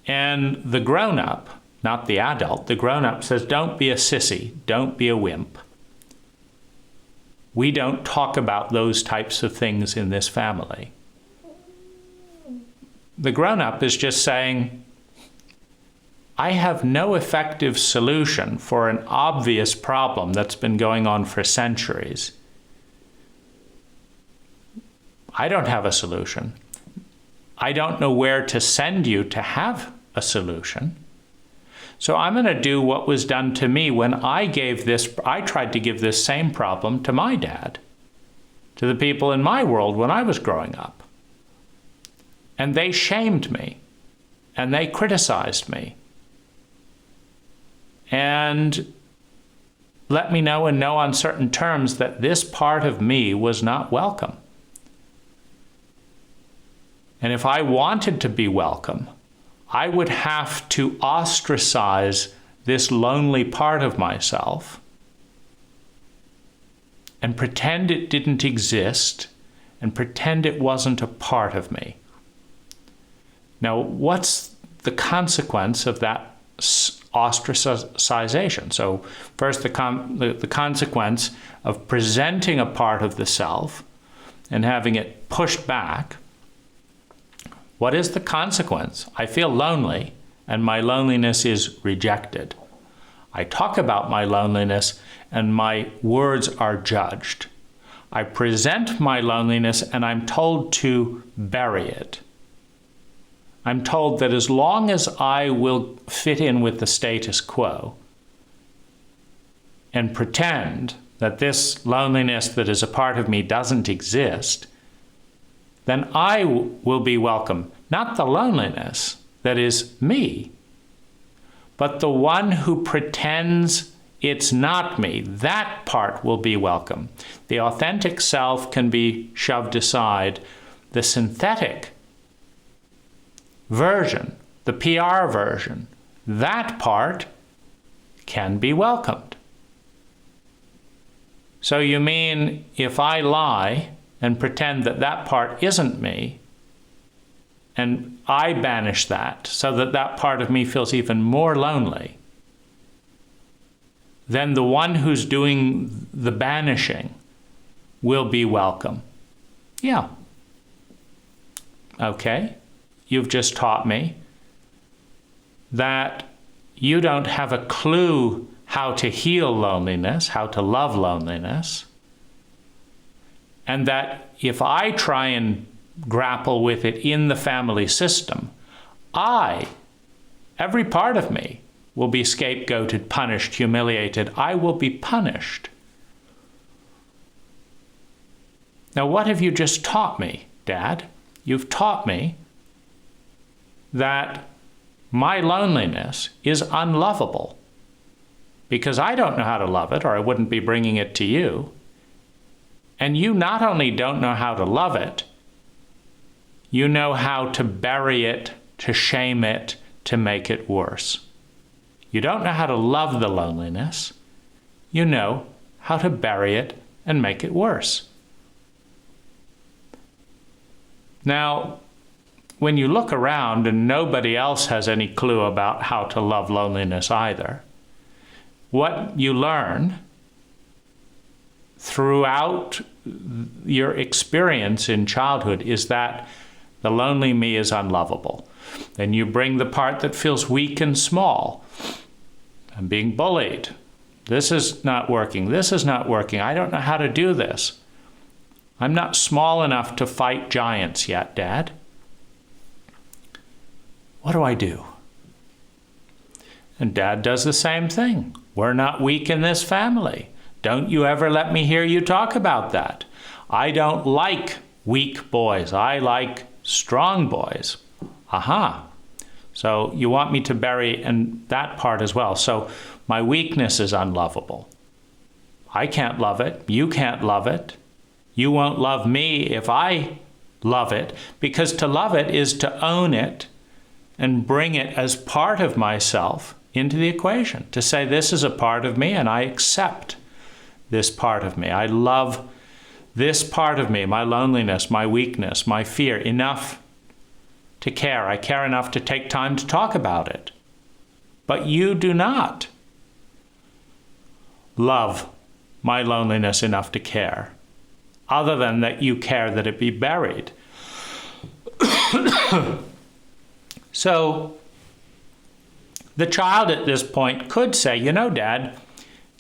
and the grown-up, not the adult, the grown-up says, don't be a sissy, don't be a wimp. We don't talk about those types of things in this family. The grown-up is just saying, I have no effective solution for an obvious problem that's been going on for centuries. I don't have a solution. I don't know where to send you to have a solution. So I'm going to do what was done to me when I tried to give this same problem to my dad, to the people in my world when I was growing up. And they shamed me, and they criticized me, and let me know in no uncertain terms that this part of me was not welcome. And if I wanted to be welcome, I would have to ostracize this lonely part of myself and pretend it didn't exist and pretend it wasn't a part of me. Now, what's the consequence of that ostracization? So first, the consequence of presenting a part of the self and having it pushed back. What is the consequence? I feel lonely, and my loneliness is rejected. I talk about my loneliness, and my words are judged. I present my loneliness, and I'm told to bury it. I'm told that as long as I will fit in with the status quo and pretend that this loneliness that is a part of me doesn't exist, then I will be welcome. Not the loneliness that is me, but the one who pretends it's not me. That part will be welcome. The authentic self can be shoved aside. The synthetic version, the PR version, that part can be welcomed. So you mean if I lie and pretend that that part isn't me, and I banish that so that that part of me feels even more lonely, then the one who's doing the banishing will be welcome. Yeah. Okay. You've just taught me that you don't have a clue how to heal loneliness, how to love loneliness, and that if I try and grapple with it in the family system, every part of me, will be scapegoated, punished, humiliated. I will be punished. Now, what have you just taught me, Dad? You've taught me that my loneliness is unlovable because I don't know how to love it, or I wouldn't be bringing it to you. And you not only don't know how to love it, you know how to bury it, to shame it, to make it worse. You don't know how to love the loneliness. You know how to bury it and make it worse. Now, when you look around and nobody else has any clue about how to love loneliness either, what you learn throughout your experience in childhood is that the lonely me is unlovable. Then you bring the part that feels weak and small. I'm being bullied. This is not working. This is not working. I don't know how to do this. I'm not small enough to fight giants yet, Dad. What do I do? And Dad does the same thing. We're not weak in this family. Don't you ever let me hear you talk about that. I don't like weak boys. I like strong boys. Aha. So you want me to bury that part as well. So my weakness is unlovable. I can't love it. You can't love it. You won't love me if I love it, because to love it is to own it and bring it as part of myself into the equation, to say this is a part of me and I accept this part of me. I love this part of me, my loneliness, my weakness, my fear, enough to care. I care enough to take time to talk about it. But you do not love my loneliness enough to care, other than that you care that it be buried. So the child at this point could say, you know, Dad,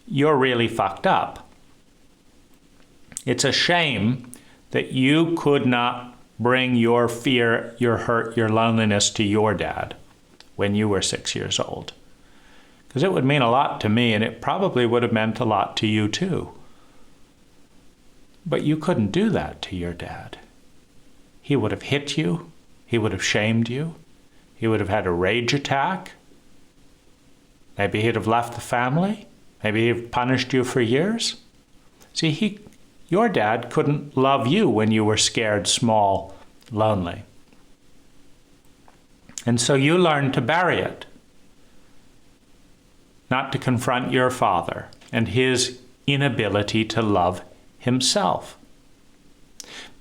you're really fucked up. It's a shame that you could not bring your fear, your hurt, your loneliness to your dad when you were 6 years old. Because it would mean a lot to me, and it probably would have meant a lot to you too. But you couldn't do that to your dad. He would have hit you. He would have shamed you. He would have had a rage attack. Maybe he'd have left the family. Maybe he'd have punished you for years. See, your dad couldn't love you when you were scared, small, lonely. And so you learned to bury it, not to confront your father and his inability to love himself.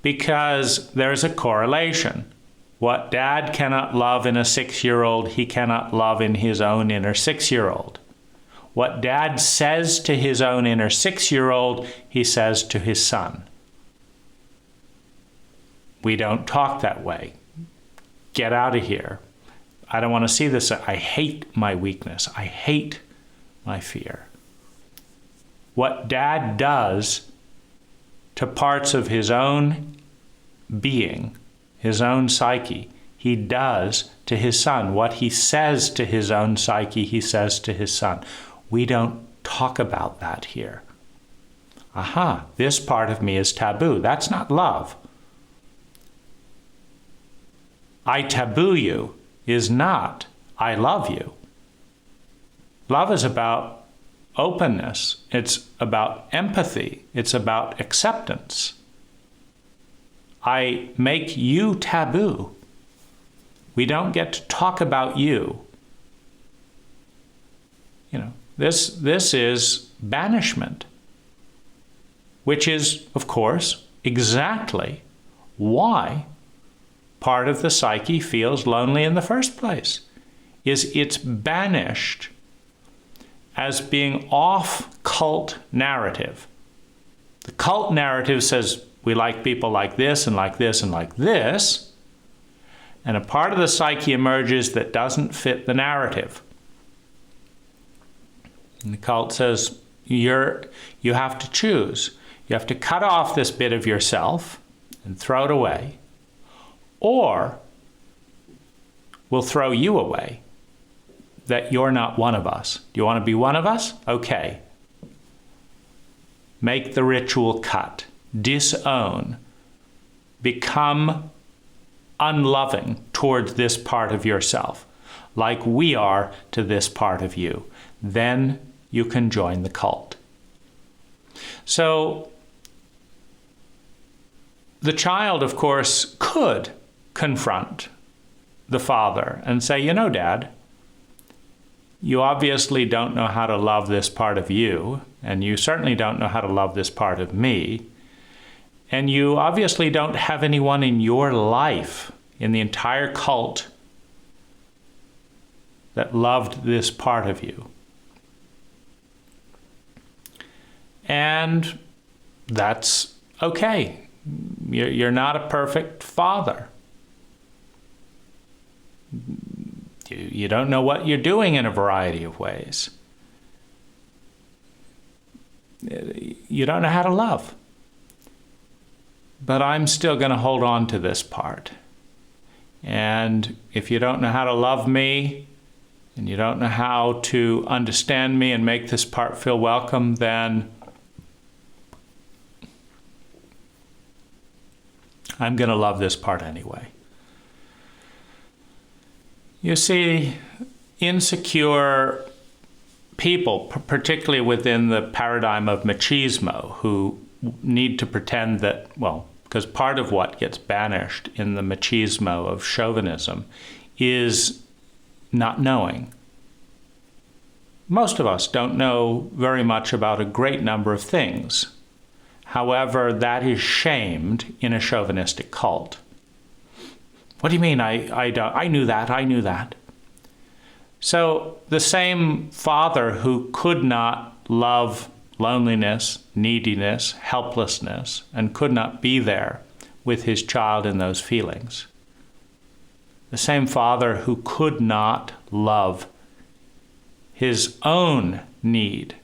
Because there's a correlation. What dad cannot love in a 6-year-old, he cannot love in his own inner 6-year-old. What dad says to his own inner 6-year-old, he says to his son. We don't talk that way. Get out of here. I don't want to see this. I hate my weakness. I hate my fear. What dad does to parts of his own being, his own psyche, he does to his son. What he says to his own psyche, he says to his son. We don't talk about that here. Aha, this part of me is taboo. That's not love. I taboo you is not I love you. Love is about openness. It's about empathy. It's about acceptance. I make you taboo. We don't get to talk about you. You know, this is banishment, which is, of course, exactly why part of the psyche feels lonely in the first place, is it's banished as being off cult narrative. The cult narrative says we like people like this and like this and like this, and a part of the psyche emerges that doesn't fit the narrative. And the cult says you have to choose. You have to cut off this bit of yourself and throw it away, or we'll throw you away, that you're not one of us. Do you want to be one of us? Okay. Make the ritual cut. Disown. Become unloving towards this part of yourself, like we are to this part of you. Then you can join the cult. So the child, of course, could confront the father and say, you know, Dad, you obviously don't know how to love this part of you, and you certainly don't know how to love this part of me, and you obviously don't have anyone in your life, in the entire cult, that loved this part of you. And that's okay. You're not a perfect father. You don't know what you're doing in a variety of ways. You don't know how to love. But I'm still going to hold on to this part. And if you don't know how to love me, and you don't know how to understand me and make this part feel welcome, then I'm going to love this part anyway. You see, insecure people, particularly within the paradigm of machismo, who need to pretend that, well, because part of what gets banished in the machismo of chauvinism is not knowing. Most of us don't know very much about a great number of things. However, that is shamed in a chauvinistic cult. What do you mean, I knew that? So the same father who could not love loneliness, neediness, helplessness, and could not be there with his child in those feelings. The same father who could not love his own need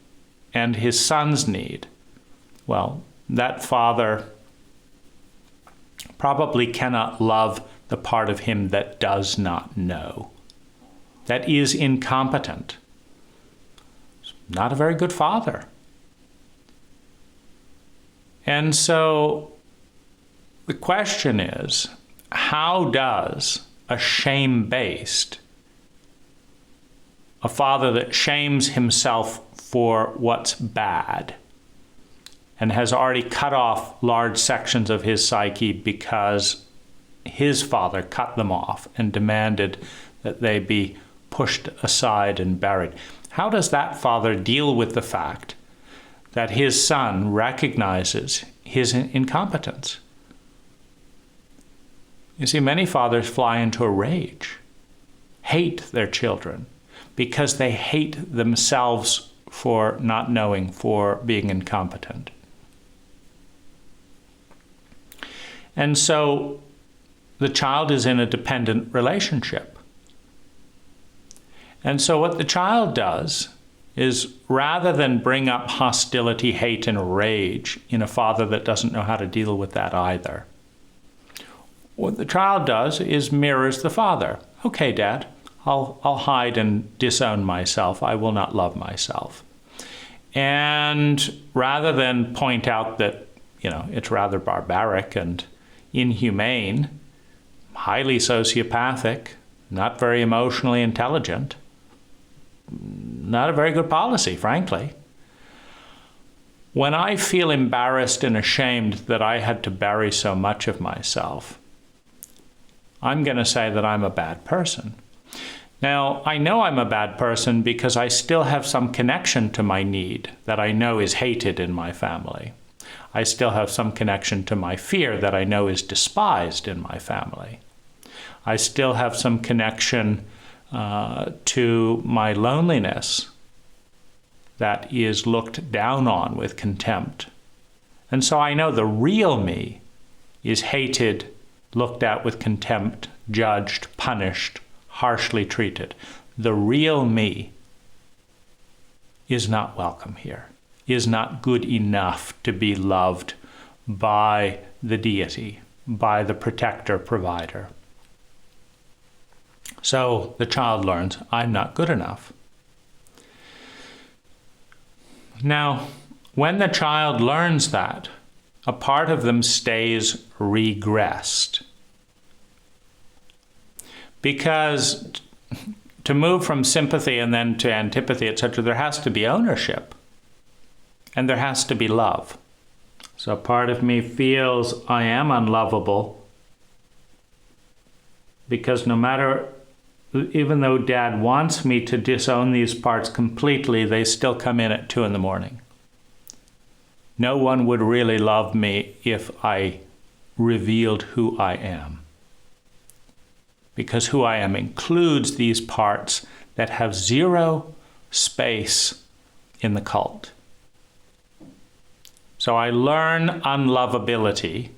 and his son's need. Well, that father probably cannot love the part of him that does not know, that is incompetent. Not a very good father. And so the question is, how does a shame-based, a father that shames himself for what's bad and has already cut off large sections of his psyche because his father cut them off and demanded that they be pushed aside and buried, how does that father deal with the fact that his son recognizes his incompetence? You see, many fathers fly into a rage, hate their children, because they hate themselves for not knowing, for being incompetent. And so the child is in a dependent relationship. And so what the child does is, rather than bring up hostility, hate, and rage in a father that doesn't know how to deal with that either, what the child does is mirrors the father. Okay, Dad, I'll hide and disown myself. I will not love myself. And rather than point out that, it's rather barbaric and inhumane, highly sociopathic, not very emotionally intelligent, not a very good policy, frankly. When I feel embarrassed and ashamed that I had to bury so much of myself, I'm going to say that I'm a bad person. Now, I know I'm a bad person because I still have some connection to my need that I know is hated in my family. I still have some connection to my fear that I know is despised in my family. I still have some connection to my loneliness that is looked down on with contempt. And so I know the real me is hated, looked at with contempt, judged, punished, harshly treated. The real me is not welcome here, is not good enough to be loved by the deity, by the protector, provider. So the child learns, I'm not good enough. Now, when the child learns that, a part of them stays regressed. Because to move from sympathy and then to antipathy, etc., there has to be ownership. And there has to be love. So part of me feels I am unlovable because no matter, even though Dad wants me to disown these parts completely, they still come in at 2 a.m. No one would really love me if I revealed who I am. Because who I am includes these parts that have zero space in the cult. So I learn unlovability,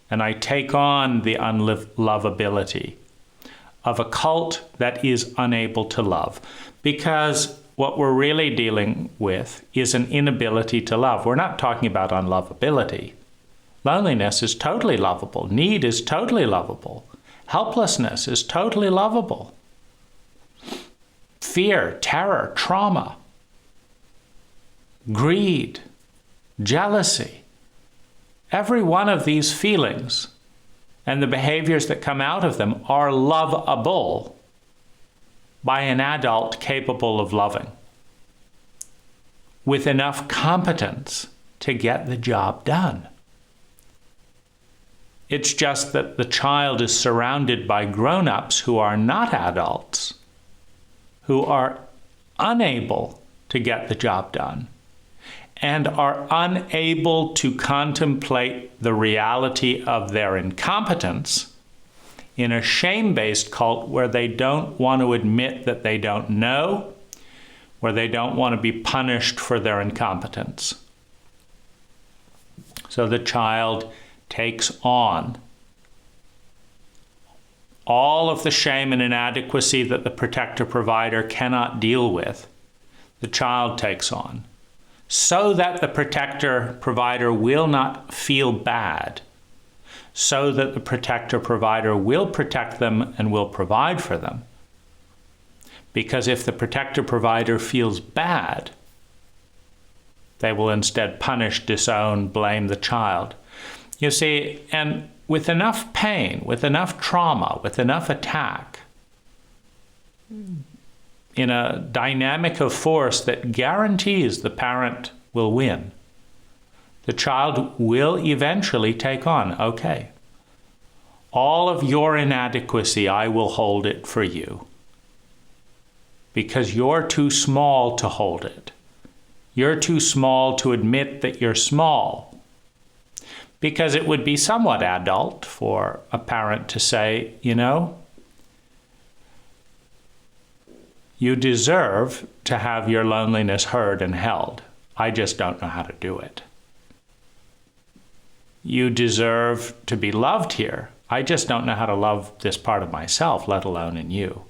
and I take on the unlovability of a cult that is unable to love. Because what we're really dealing with is an inability to love. We're not talking about unlovability. Loneliness is totally lovable. Need is totally lovable. Helplessness is totally lovable. Fear, terror, trauma, greed, jealousy, every one of these feelings and the behaviors that come out of them are lovable by an adult capable of loving, with enough competence to get the job done. It's just that the child is surrounded by grown-ups who are not adults, who are unable to get the job done, and are unable to contemplate the reality of their incompetence in a shame-based cult where they don't want to admit that they don't know, where they don't want to be punished for their incompetence. So the child takes on all of the shame and inadequacy that the protector provider cannot deal with. The child takes on, so that the protector provider will not feel bad, so that the protector provider will protect them and will provide for them. Because if the protector provider feels bad, they will instead punish, disown, blame the child. You see, and with enough pain, with enough trauma, with enough attack, in a dynamic of force that guarantees the parent will win, the child will eventually take on, okay, all of your inadequacy, I will hold it for you. Because you're too small to hold it. You're too small to admit that you're small. Because it would be somewhat adult for a parent to say, you know, you deserve to have your loneliness heard and held. I just don't know how to do it. You deserve to be loved here. I just don't know how to love this part of myself, let alone in you.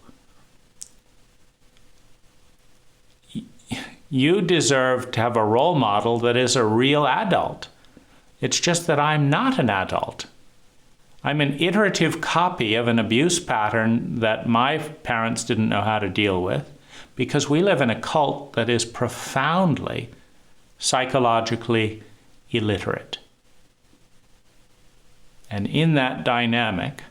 You deserve to have a role model that is a real adult. It's just that I'm not an adult. I'm an iterative copy of an abuse pattern that my parents didn't know how to deal with, because we live in a cult that is profoundly psychologically illiterate. And in that dynamic,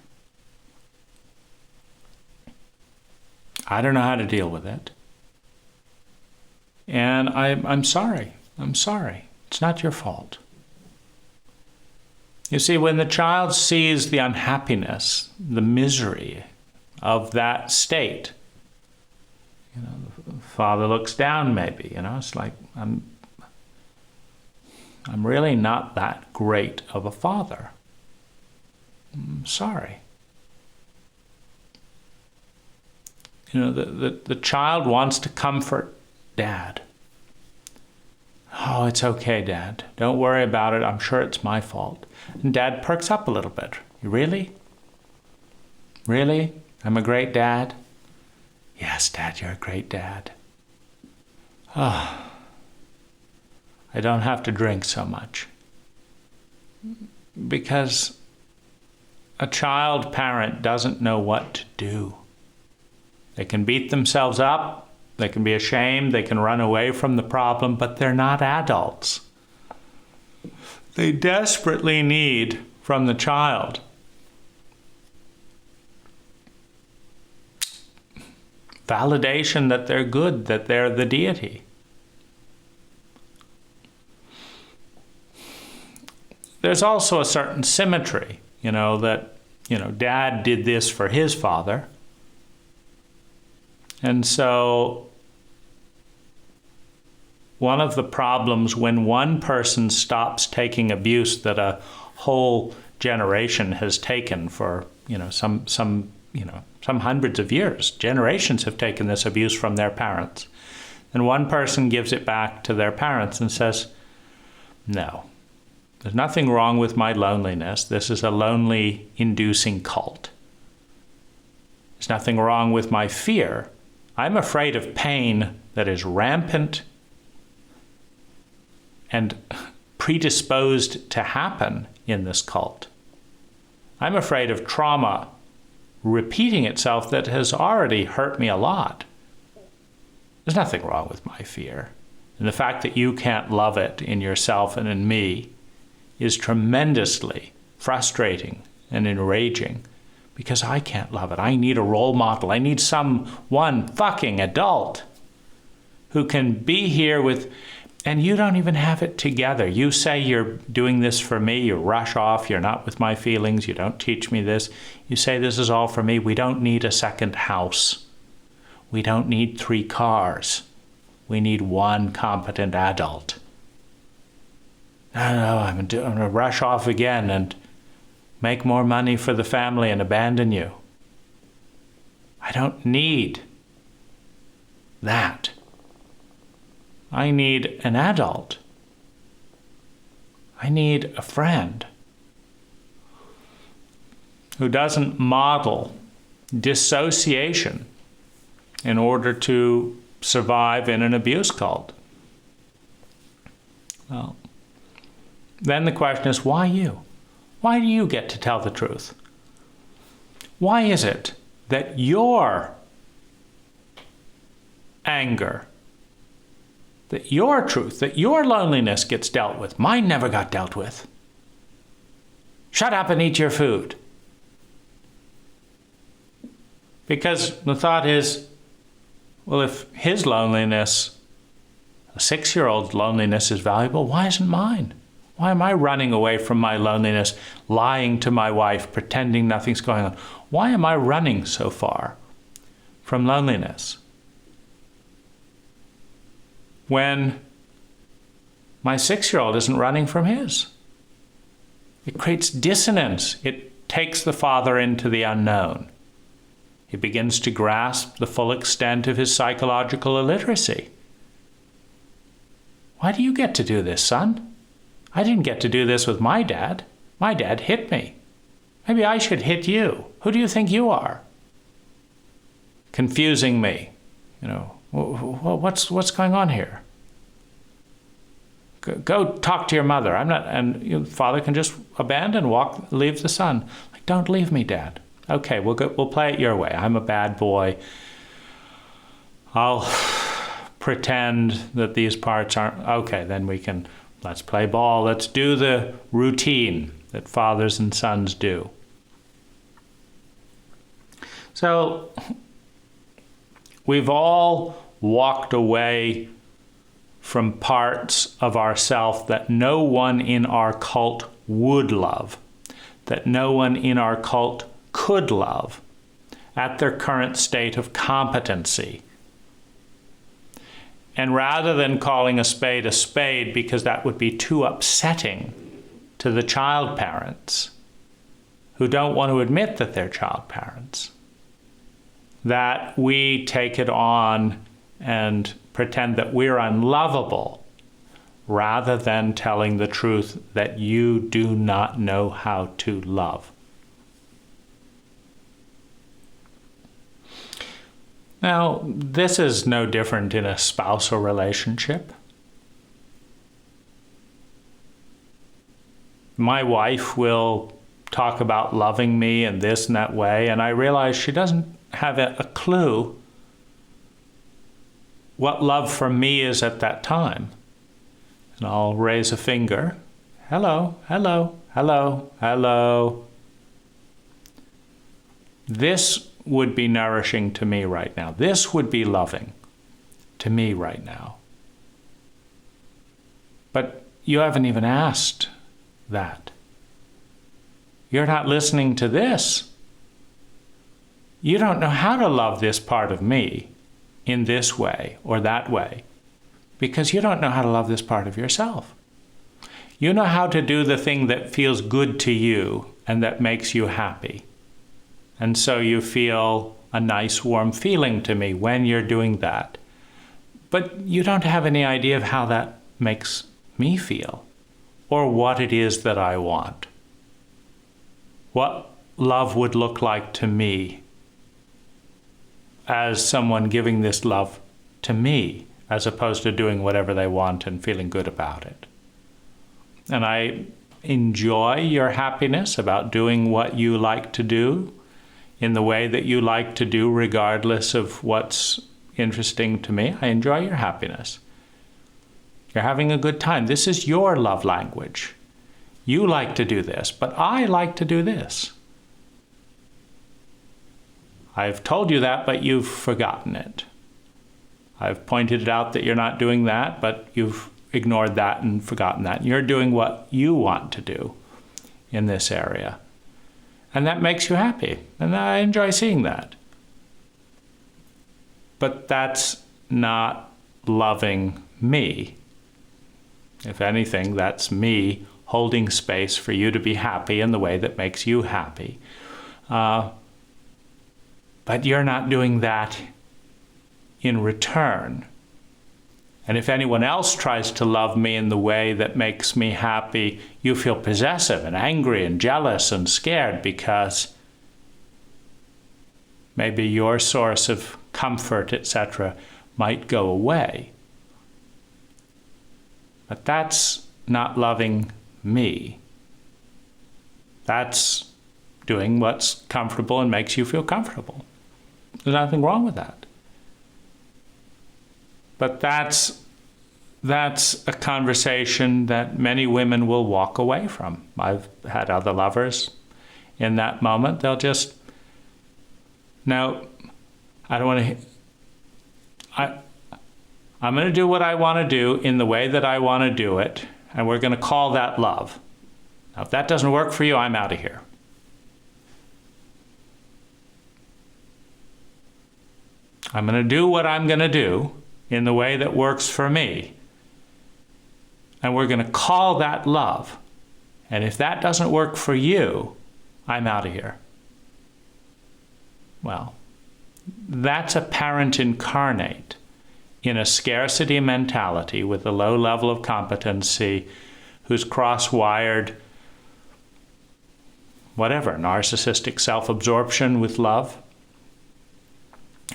I don't know how to deal with it. And I'm sorry. I'm sorry. It's not your fault. You see, when the child sees the unhappiness, the misery of that state, you know, the father looks down maybe, you know, it's like, I'm really not that great of a father. I'm sorry. You know, the child wants to comfort Dad. Oh, it's okay, Dad. Don't worry about it. I'm sure it's my fault. And Dad perks up a little bit. Really? Really? I'm a great dad? Yes, Dad, you're a great dad. Oh, I don't have to drink so much. Because a child parent doesn't know what to do. They can beat themselves up, they can be ashamed, they can run away from the problem, but they're not adults. They desperately need from the child validation that they're good, that they're the deity. There's also a certain symmetry, that, Dad did this for his father. And so one of the problems when one person stops taking abuse that a whole generation has taken for, some hundreds of years, generations have taken this abuse from their parents. And one person gives it back to their parents and says, no, there's nothing wrong with my loneliness. This is a lonely-inducing cult. There's nothing wrong with my fear. I'm afraid of pain that is rampant and predisposed to happen in this cult. I'm afraid of trauma repeating itself that has already hurt me a lot. There's nothing wrong with my fear. And the fact that you can't love it in yourself and in me is tremendously frustrating and enraging because I can't love it. I need a role model. I need someone fucking adult who can be here with, and you don't even have it together. You say you're doing this for me. You rush off. You're not with my feelings. You don't teach me this. You say this is all for me. We don't need a second house. We don't need 3 cars. We need one competent adult. No, I'm going to rush off again and make more money for the family and abandon you. I don't need that. I need an adult. I need a friend who doesn't model dissociation in order to survive in an abuse cult. Well, then the question is, why you? Why do you get to tell the truth? Why is it that your anger, that your truth, that your loneliness gets dealt with? Mine never got dealt with. Shut up and eat your food. Because the thought is, well, if his loneliness, a 6-year-old's loneliness is valuable, why isn't mine? Why am I running away from my loneliness, lying to my wife, pretending nothing's going on? Why am I running so far from loneliness when my 6-year-old isn't running from his? It creates dissonance. It takes the father into the unknown. He begins to grasp the full extent of his psychological illiteracy. Why do you get to do this, son? I didn't get to do this with my dad. My dad hit me. Maybe I should hit you. Who do you think you are? Confusing me. What's going on here? Go talk to your mother. I'm not, and father can just abandon, leave the son. Like, don't leave me, Dad. Okay, we'll play it your way. I'm a bad boy. I'll pretend that these parts aren't okay. Then let's play ball. Let's do the routine that fathers and sons do. So we've all walked away from parts of ourself that no one in our cult would love, that no one in our cult could love at their current state of competency. And rather than calling a spade because that would be too upsetting to the child parents who don't want to admit that they're child parents, that we take it on and pretend that we're unlovable rather than telling the truth that you do not know how to love. Now, this is no different in a spousal relationship. My wife will talk about loving me in this and that way, and I realize she doesn't have a clue what love for me is at that time. And I'll raise a finger. Hello, hello, hello, hello. This would be nourishing to me right now. This would be loving to me right now. But you haven't even asked that. You're not listening to this. You don't know how to love this part of me in this way or that way, because you don't know how to love this part of yourself. You know how to do the thing that feels good to you and that makes you happy. And so you feel a nice warm feeling to me when you're doing that. But you don't have any idea of how that makes me feel or what it is that I want. What love would look like to me as someone giving this love to me, as opposed to doing whatever they want and feeling good about it. And I enjoy your happiness about doing what you like to do in the way that you like to do, regardless of what's interesting to me. I enjoy your happiness. You're having a good time. This is your love language. You like to do this, but I like to do this. I've told you that, but you've forgotten it. I've pointed out that you're not doing that, but you've ignored that and forgotten that. You're doing what you want to do in this area. And that makes you happy. And I enjoy seeing that. But that's not loving me. If anything, that's me holding space for you to be happy in the way that makes you happy. But you're not doing that in return. And if anyone else tries to love me in the way that makes me happy, you feel possessive and angry and jealous and scared because maybe your source of comfort, etc., might go away. But that's not loving me. That's doing what's comfortable and makes you feel comfortable. There's nothing wrong with that. But that's a conversation that many women will walk away from. I've had other lovers in that moment. They'll just, no, I don't want to, I'm going to do what I want to do in the way that I want to do it, and we're going to call that love. Now, if that doesn't work for you, I'm out of here. I'm going to do what I'm going to do in the way that works for me. And we're going to call that love. And if that doesn't work for you, I'm out of here. Well, that's a parent incarnate in a scarcity mentality with a low level of competency, who's cross-wired, whatever, narcissistic self-absorption with love.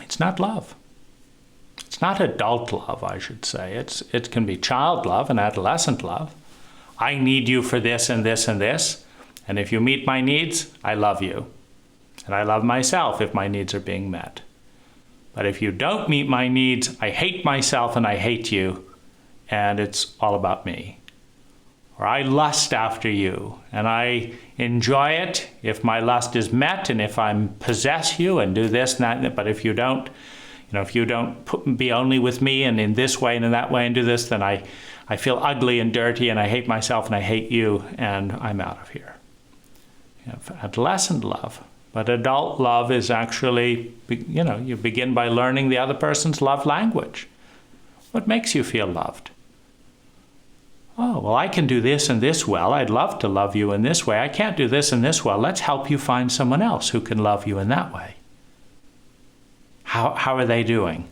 It's not love. It's not adult love, I should say. It can be child love and adolescent love. I need you for this and this and this, and if you meet my needs, I love you. And I love myself if my needs are being met. But if you don't meet my needs, I hate myself and I hate you, and it's all about me. Or I lust after you, and I enjoy it if my lust is met, and if I possess you and do this and that. But if you don't, if you don't be only with me and in this way and in that way and do this, then I feel ugly and dirty, and I hate myself and I hate you, and I'm out of here. Adolescent love. But adult love is actually, you begin by learning the other person's love language. What makes you feel loved? Oh, well, I can do this and this well. I'd love to love you in this way. I can't do this and this well. Let's help you find someone else who can love you in that way. How are they doing?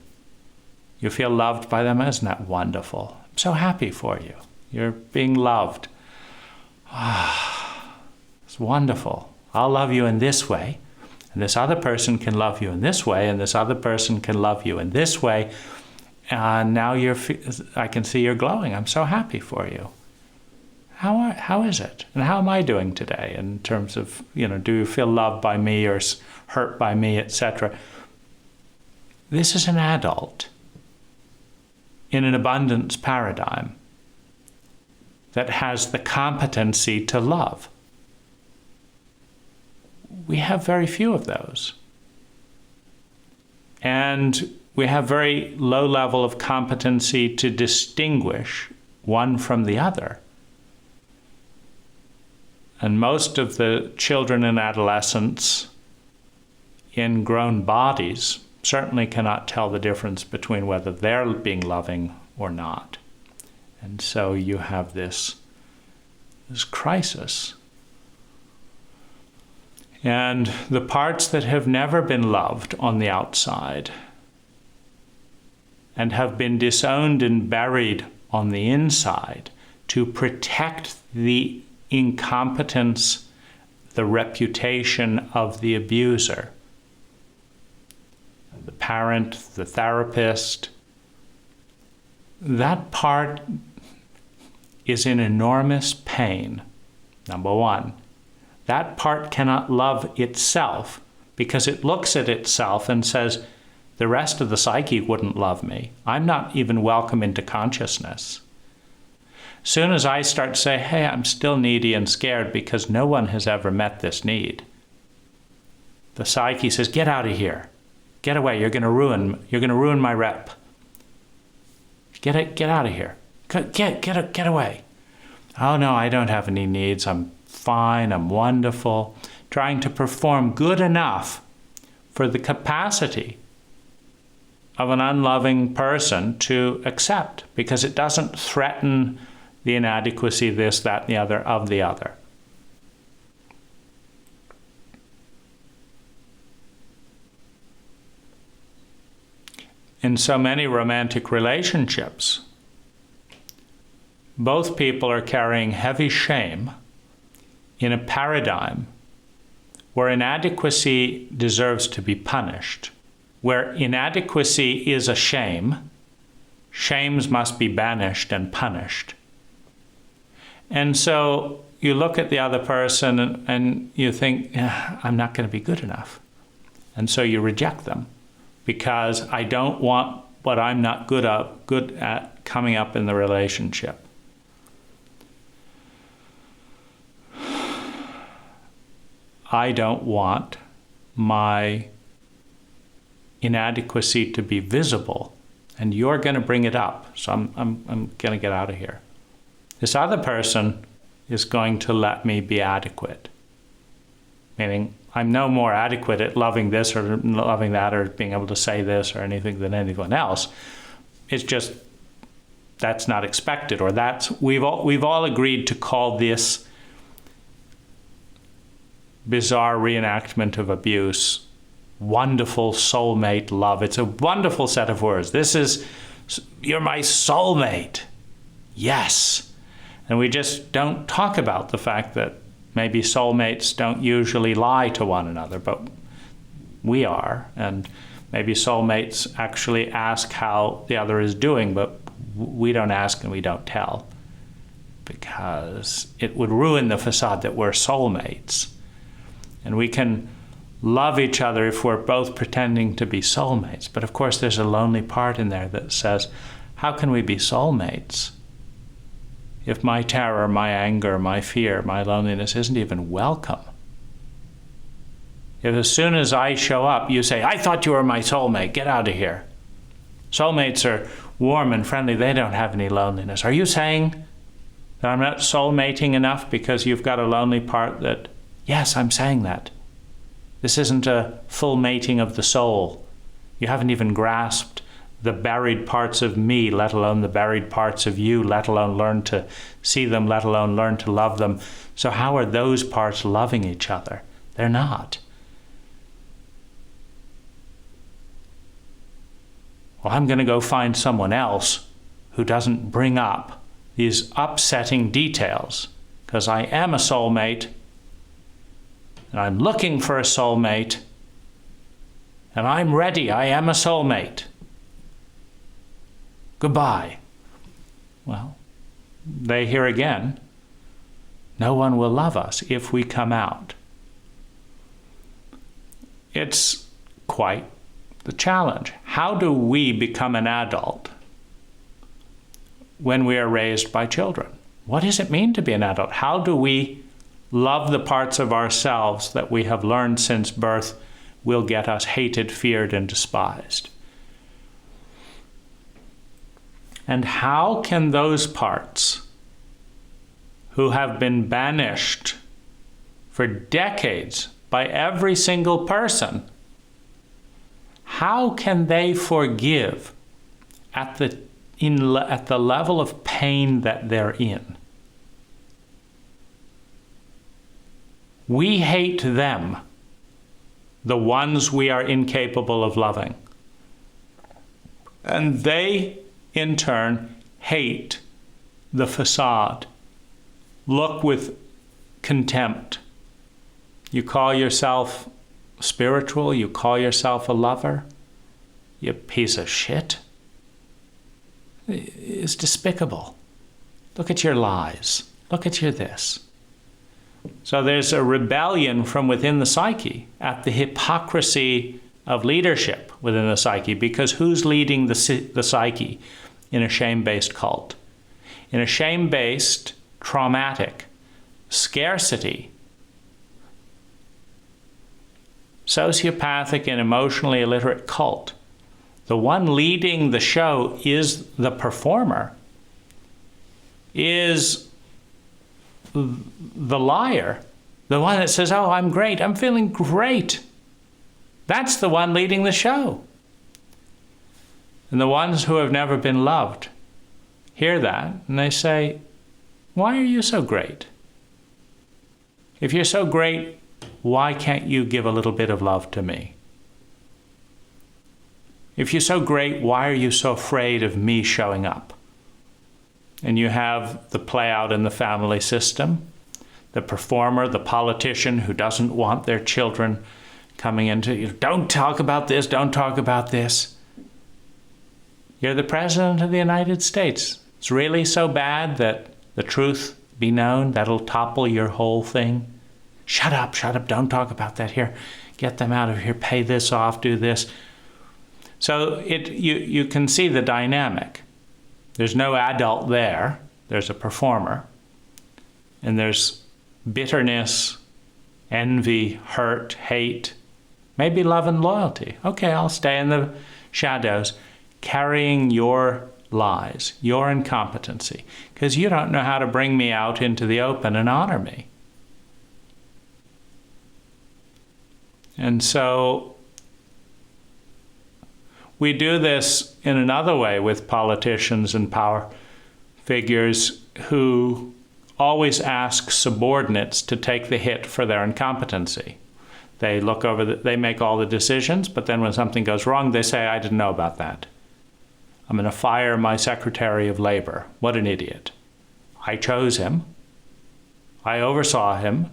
You feel loved by them? Isn't that wonderful? I'm so happy for you. You're being loved. It's wonderful. I'll love you in this way, and this other person can love you in this way, and this other person can love you in this way. And now I can see you're glowing. I'm so happy for you. How is it? And how am I doing today in terms of, do you feel loved by me or hurt by me, etc.? This is an adult in an abundance paradigm that has the competency to love. We have very few of those. And we have very low level of competency to distinguish one from the other. And most of the children and adolescents in grown bodies certainly cannot tell the difference between whether they're being loving or not. And so you have this crisis. And the parts that have never been loved on the outside and have been disowned and buried on the inside to protect the incompetence, the reputation of the abuser, the parent, the therapist, that part is in enormous pain, number one. That part cannot love itself because it looks at itself and says, the rest of the psyche wouldn't love me. I'm not even welcome into consciousness. Soon as I start to say, hey, I'm still needy and scared because no one has ever met this need, the psyche says, get out of here. Get away. You're going to ruin my rep. Get out of here. Get away. Oh no, I don't have any needs. I'm fine. I'm wonderful. Trying to perform good enough for the capacity of an unloving person to accept, because it doesn't threaten the inadequacy, this, that, and the other of the other. In so many romantic relationships, both people are carrying heavy shame in a paradigm where inadequacy deserves to be punished. Where inadequacy is a shame, shames must be banished and punished. And so you look at the other person and you think, I'm not going to be good enough. And so you reject them because I don't want what I'm not good at coming up in the relationship. I don't want my inadequacy to be visible, and you're going to bring it up, so I'm going to get out of here. This other person is going to let me be adequate, meaning I'm no more adequate at loving this or loving that or being able to say this or anything than anyone else. It's just that's not expected, or we've all agreed to call this bizarre reenactment of abuse wonderful soulmate love. It's a wonderful set of words. You're my soulmate. Yes. And we just don't talk about the fact that maybe soulmates don't usually lie to one another, but we are. And maybe soulmates actually ask how the other is doing, but we don't ask and we don't tell, because it would ruin the facade that we're soulmates. And we can love each other if we're both pretending to be soulmates. But of course, there's a lonely part in there that says, how can we be soulmates if my terror, my anger, my fear, my loneliness isn't even welcome? If as soon as I show up, you say, I thought you were my soulmate, get out of here. Soulmates are warm and friendly. They don't have any loneliness. Are you saying that I'm not soulmating enough because you've got a lonely part that, yes, I'm saying that. This isn't a full mating of the soul. You haven't even grasped the buried parts of me, let alone the buried parts of you, let alone learn to see them, let alone learn to love them. So how are those parts loving each other? They're not. Well, I'm going to go find someone else who doesn't bring up these upsetting details, because I am a soulmate, and I'm looking for a soulmate, and I'm ready, I am a soulmate. Goodbye. Well, they hear again, no one will love us if we come out. It's quite the challenge. How do we become an adult when we are raised by children? What does it mean to be an adult? How do we love the parts of ourselves that we have learned since birth will get us hated, feared, and despised? And how can those parts who have been banished for decades by every single person, how can they forgive at the level of pain that they're in? We hate them, the ones we are incapable of loving. And they, in turn, hate the facade. Look with contempt. You call yourself spiritual, you call yourself a lover, you piece of shit. It's despicable. Look at your lies. Look at your this. So there's a rebellion from within the psyche at the hypocrisy of leadership within the psyche, because who's leading the psyche in a shame-based cult? In a shame-based, traumatic, scarcity, sociopathic and emotionally illiterate cult, the one leading the show is the performer, is the liar, the one that says, oh, I'm great, I'm feeling great. That's the one leading the show. And the ones who have never been loved hear that and they say, why are you so great? If you're so great, why can't you give a little bit of love to me? If you're so great, why are you so afraid of me showing up? And you have the play out in the family system, the performer, the politician who doesn't want their children coming into, don't talk about this, don't talk about this. You're the President of the United States. It's really so bad that the truth be known, that'll topple your whole thing. Shut up, don't talk about that here. Get them out of here, pay this off, do this. So you can see the dynamic. There's no adult there. There's a performer. And there's bitterness, envy, hurt, hate, maybe love and loyalty. Okay, I'll stay in the shadows, carrying your lies, your incompetency, because you don't know how to bring me out into the open and honor me. And so we do this in another way with politicians and power figures who always ask subordinates to take the hit for their incompetency. They look over, they make all the decisions, but then when something goes wrong, they say, I didn't know about that. I'm going to fire my Secretary of Labor. What an idiot. I chose him. I oversaw him.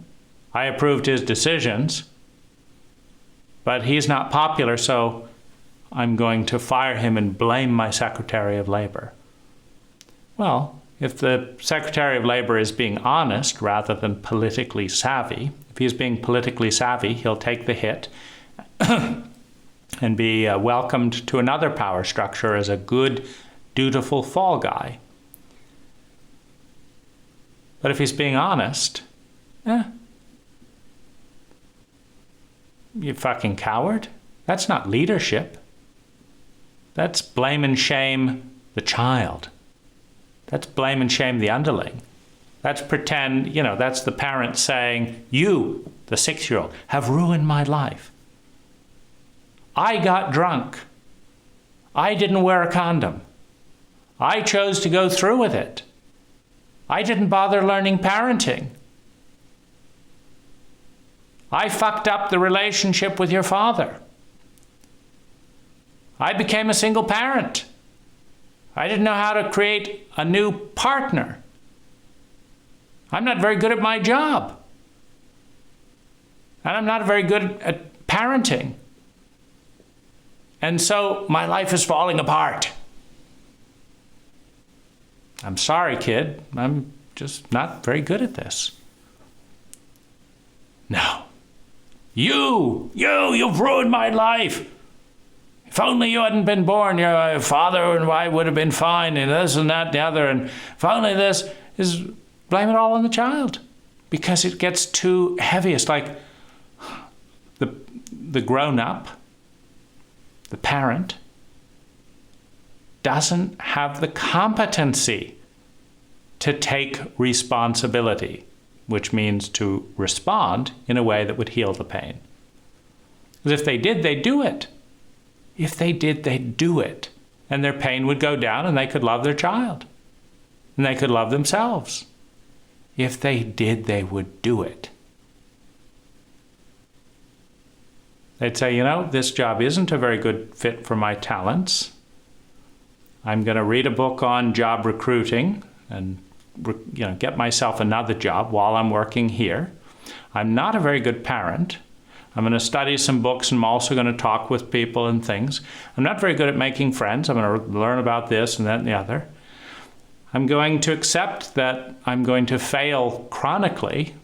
I approved his decisions. But he's not popular, so I'm going to fire him and blame my Secretary of Labor. Well, if the Secretary of Labor is being honest rather than politically savvy, if he's being politically savvy, he'll take the hit and be welcomed to another power structure as a good, dutiful fall guy. But if he's being honest, you fucking coward. That's not leadership. That's blame and shame the child. That's blame and shame the underling. That's pretend, that's the parent saying, you, the 6-year-old, have ruined my life. I got drunk. I didn't wear a condom. I chose to go through with it. I didn't bother learning parenting. I fucked up the relationship with your father. I became a single parent. I didn't know how to create a new partner. I'm not very good at my job. And I'm not very good at parenting. And so my life is falling apart. I'm sorry, kid. I'm just not very good at this. No. You've ruined my life. If only you hadn't been born, your father and I would have been fine, and this and that and the other, and if only this is, blame it all on the child. Because it gets too heavy. It's like the grown-up, the parent, doesn't have the competency to take responsibility, which means to respond in a way that would heal the pain. Because if they did, they'd do it. If they did, they'd do it. And their pain would go down and they could love their child. And they could love themselves. If they did, they would do it. They'd say, this job isn't a very good fit for my talents. I'm going to read a book on job recruiting and get myself another job while I'm working here. I'm not a very good parent. I'm going to study some books, and I'm also going to talk with people and things. I'm not very good at making friends. I'm going to learn about this and that and the other. I'm going to accept that I'm going to fail chronically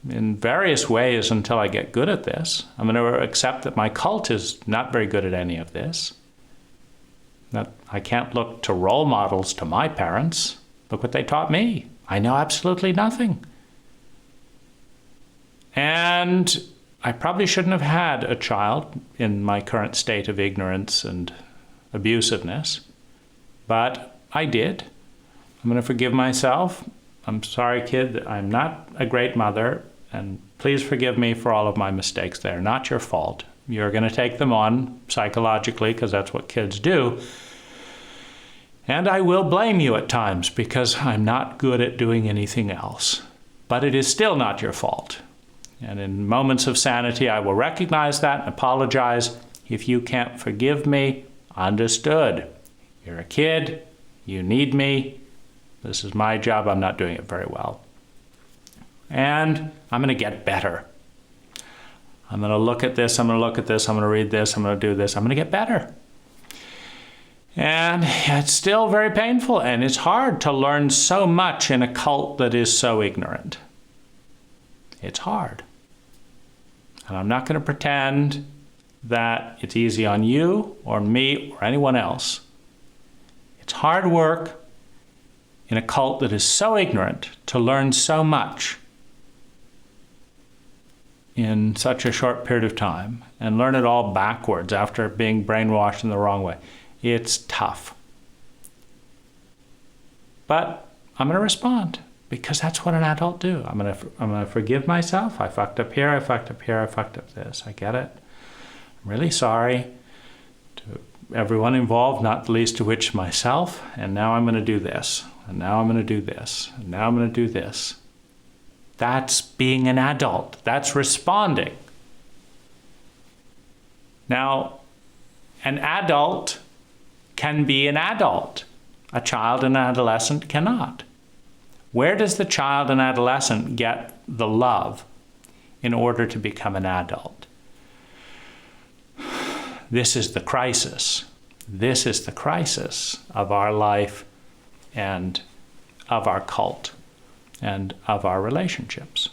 in various ways until I get good at this. I'm going to accept that my cult is not very good at any of this. That I can't look to role models to my parents. Look what they taught me. I know absolutely nothing. And I probably shouldn't have had a child in my current state of ignorance and abusiveness, but I did. I'm going to forgive myself. I'm sorry, kid, that I'm not a great mother, and please forgive me for all of my mistakes. They're not your fault. You're going to take them on psychologically because that's what kids do. And I will blame you at times because I'm not good at doing anything else. But it is still not your fault. And in moments of sanity, I will recognize that and apologize. If you can't forgive me, understood. You're a kid. You need me. This is my job. I'm not doing it very well. And I'm going to get better. I'm going to look at this. I'm going to look at this. I'm going to read this. I'm going to do this. I'm going to get better. And it's still very painful, and it's hard to learn so much in a cult that is so ignorant. It's hard. And I'm not going to pretend that it's easy on you or me or anyone else. It's hard work in a cult that is so ignorant to learn so much in such a short period of time and learn it all backwards after being brainwashed in the wrong way. It's tough. But I'm going to respond because that's what an adult do. I'm going to forgive myself. I fucked up here, I fucked up here, I fucked up this. I get it. I'm really sorry to everyone involved, not the least of which myself. And now I'm going to do this. And now I'm going to do this. And now I'm going to do this. That's being an adult. That's responding. Now, an adult can be an adult. A child and adolescent cannot. Where does the child and adolescent get the love in order to become an adult? This is the crisis. This is the crisis of our life and of our cult and of our relationships.